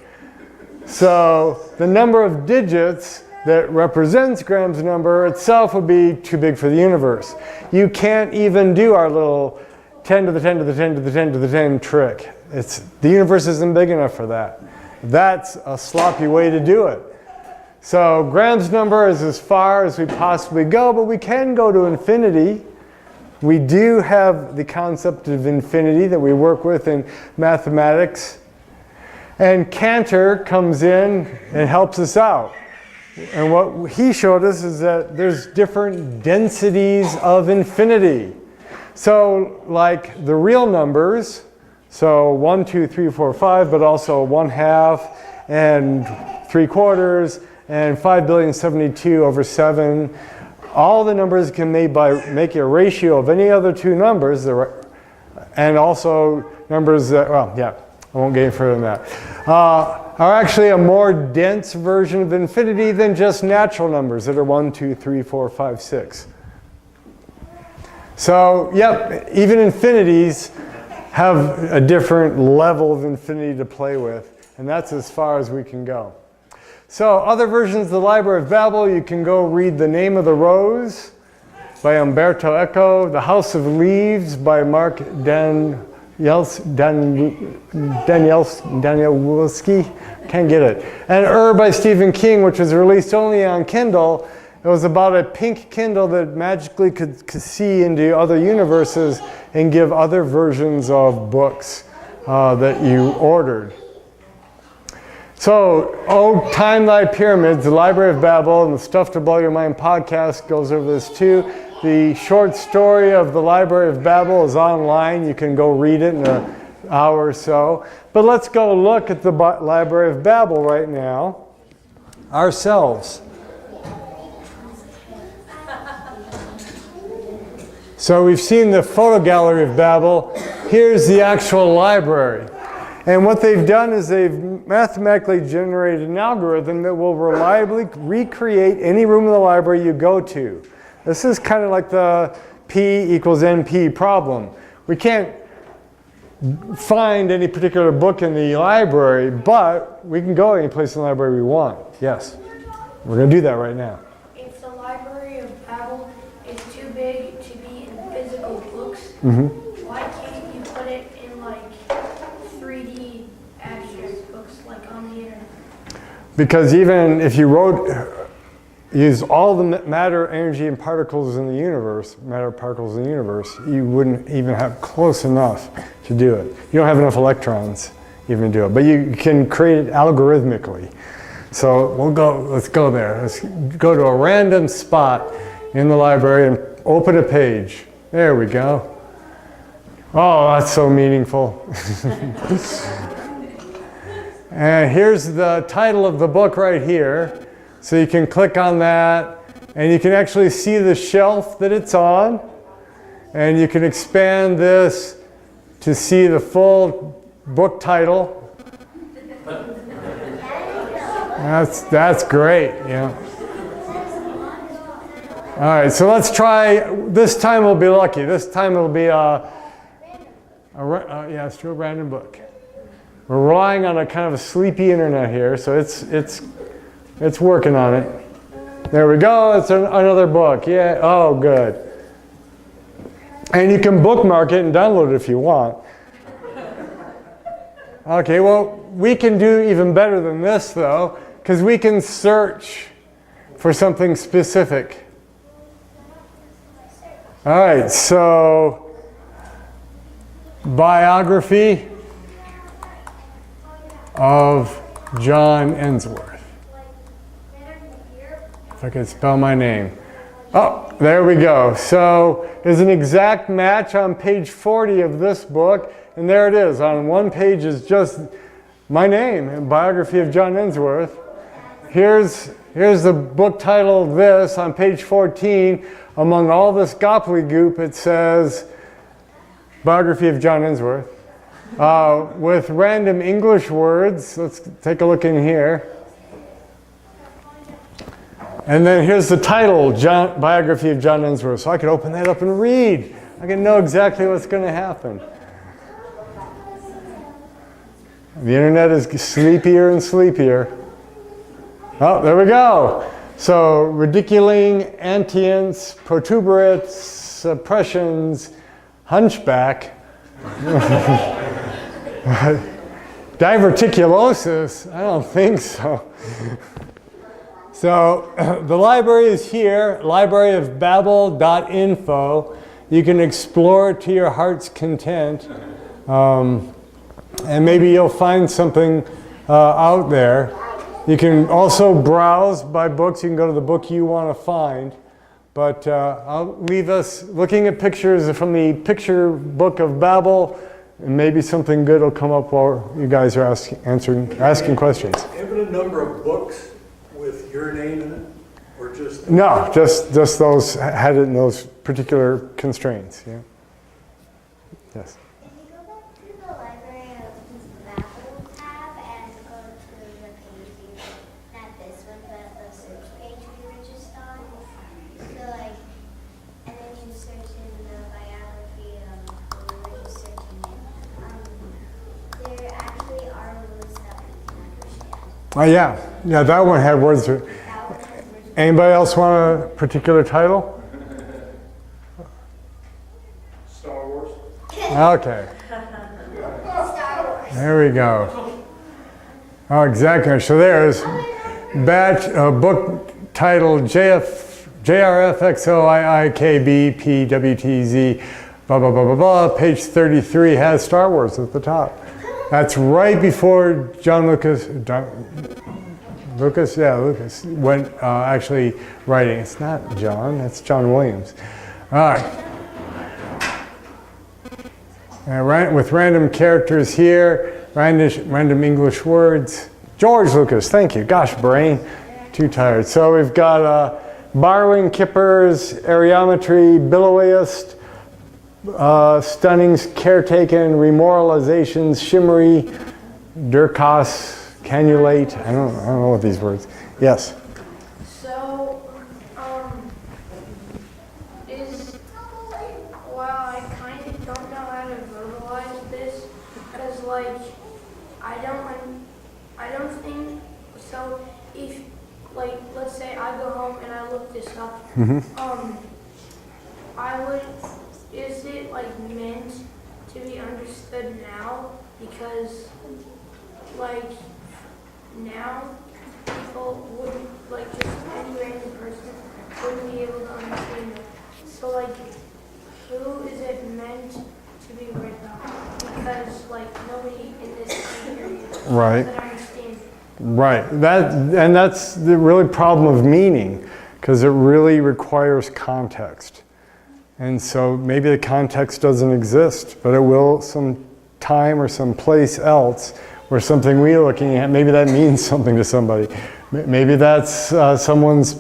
So the number of digits that represents Graham's number itself would be too big for the universe. You can't even do our little 10 to the 10 to the 10 to the 10 to the 10 trick. The universe isn't big enough for that. That's a sloppy way to do it. So Graham's number is as far as we possibly go, but we can go to infinity. We do have the concept of infinity that we work with in mathematics. And Cantor comes in and helps us out. And what he showed us is that there's different densities of infinity. So like the real numbers, so 1, 2, 3, 4, 5, but also 1/2 and 3/4 and 5,072/7. All the numbers can make a ratio of any other two numbers, and also numbers that, well, yeah, I won't get any further than that, are actually a more dense version of infinity than just natural numbers that are 1, 2, 3, 4, 5, 6. So, yep, even infinities have a different level of infinity to play with, and that's as far as we can go. So, other versions of the Library of Babel, you can go read The Name of the Rose by Umberto Eco, The House of Leaves by Mark Danielewski, can't get it. And by Stephen King, which was released only on Kindle. It was about a pink Kindle that magically could see into other universes and give other versions of books that you ordered. So, Time Thy Pyramids, the Library of Babel, and the Stuff to Blow Your Mind podcast goes over this too. The short story of the Library of Babel is online. You can go read it in an hour or so. But let's go look at the Library of Babel right now ourselves. So we've seen the photo gallery of Babel. Here's the actual library. And what they've done is they've mathematically generated an algorithm that will reliably recreate any room in the library you go to. This is kind of like the P equals NP problem. We can't find any particular book in the library, but we can go any place in the library we want. Yes, we're going to do that right now. If the Library of Babel is too big to be in physical books, why can't you put it in like 3D abstract books like on the internet? Because even if you use all the matter, energy, and particles in the universe, you wouldn't even have close enough to do it. You don't have enough electrons even to do it, but you can create it algorithmically. So let's go there. Let's go to a random spot in the library and open a page. There we go. Oh, that's so meaningful. And here's the title of the book right here. So you can click on that, and you can actually see the shelf that it's on. And you can expand this to see the full book title. That's great, yeah. All right, so let's try. This time we'll be lucky. This time it'll be yeah, it's a random book. We're relying on a kind of a sleepy internet here, so it's working on it. There we go. It's another book. Yeah. Oh, good. And you can bookmark it and download it if you want. Okay. Well, we can do even better than this, though, because we can search for something specific. All right. So, biography of John Ensworth. If I could spell my name. Oh, there we go. So there's an exact match on page 40 of this book, and there it is. On one page is just my name, Biography of John Ensworth. Here's the book title of this on page 14. Among all this gobbledygook, it says Biography of John Ensworth. With random English words. Let's take a look in here. And then here's the title, Biography of John Ensworth. So I could open that up and read. I can know exactly what's going to happen. The internet is sleepier and sleepier. Oh, there we go. So ridiculing, antients, protuberance, suppressions, hunchback. Diverticulosis? I don't think so. So the library is here, Library of Babel.info. You can explore to your heart's content. And maybe you'll find something out there. You can also browse by books. You can go to the book you want to find. But I'll leave us looking at pictures from the picture book of Babel, and maybe something good will come up while you guys are asking questions. Infinite number of books with your name in it, or just? No, just those had it in those particular constraints. Yeah. Yes. If you go back to the Library of Babel tab and go to the page, not this one, but the search page we were just on. So and then you search in the biography of who we were just searching in. There actually are words that we can understand. Oh yeah, that one had words. Anybody else want a particular title? Star Wars? Okay. Star Wars. There we go. Oh, exactly. So there's a book titled JRFXOIIKBPWTZ, blah, blah, blah, blah, blah. Page 33 has Star Wars at the top. That's right before Lucas went actually writing. It's not John, that's John Williams. All right. With random characters here, random English words. George Lucas, thank you. Gosh, brain, too tired. So we've got borrowing kippers, areometry, billowiest, stunnings, caretaken, remoralizations, shimmery, durkos, cannulate. I don't know what these words. Yes. So, well, I kind of don't know how to verbalize this, because I don't think, so if, let's say I go home and I look this up, is it meant to be understood now? Because now people wouldn't, just any random person wouldn't be able to understand it. So who is it meant to be written on? Because nobody in this time period Right. could understand it. Right. That's the really problem of meaning, because it really requires context. And so maybe the context doesn't exist, but it will some time or some place else where something we're looking at, maybe that means something to somebody. Maybe that's someone's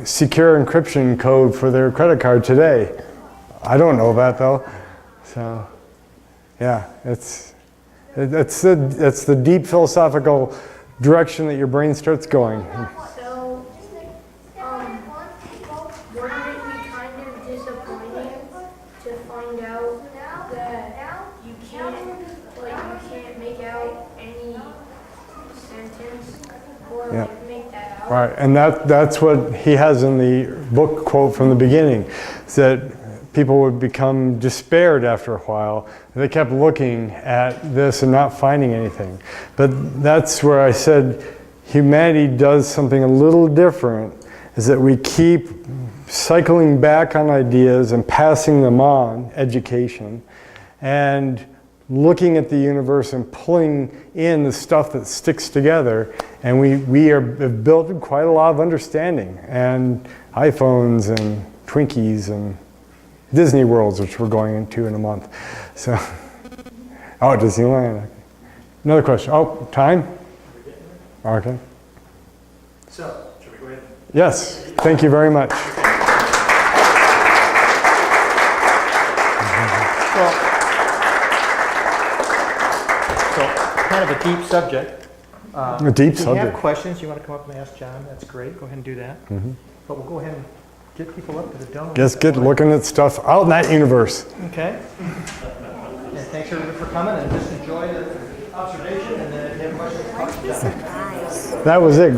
secure encryption code for their credit card today. I don't know that though. So, yeah, it's the deep philosophical direction that your brain starts going. So, wouldn't it be kind of disappointing to find out that you can't make out any sentence or Yeah. make that out? Right, and that's what he has in the book quote from the beginning, is that people would become despaired after a while. They kept looking at this and not finding anything. But that's where I said humanity does something a little different, is that we keep cycling back on ideas and passing them on, education, and looking at the universe and pulling in the stuff that sticks together. And we have built quite a lot of understanding, and iPhones and Twinkies and Disney Worlds, which we're going into in a month. So, oh, Disneyland. Okay. Another question. Oh, time? Okay. So, should we go ahead? Yes, thank you very much. So, kind of a deep subject. A deep If you subject. have questions, you want to come up and ask John, that's great. Go ahead and do that. But we'll go ahead and get people up to the dome. Just get looking at stuff out in that universe. Okay. And thanks everybody for coming, and just enjoy the observation, and then if you have questions, talk to John. That was it.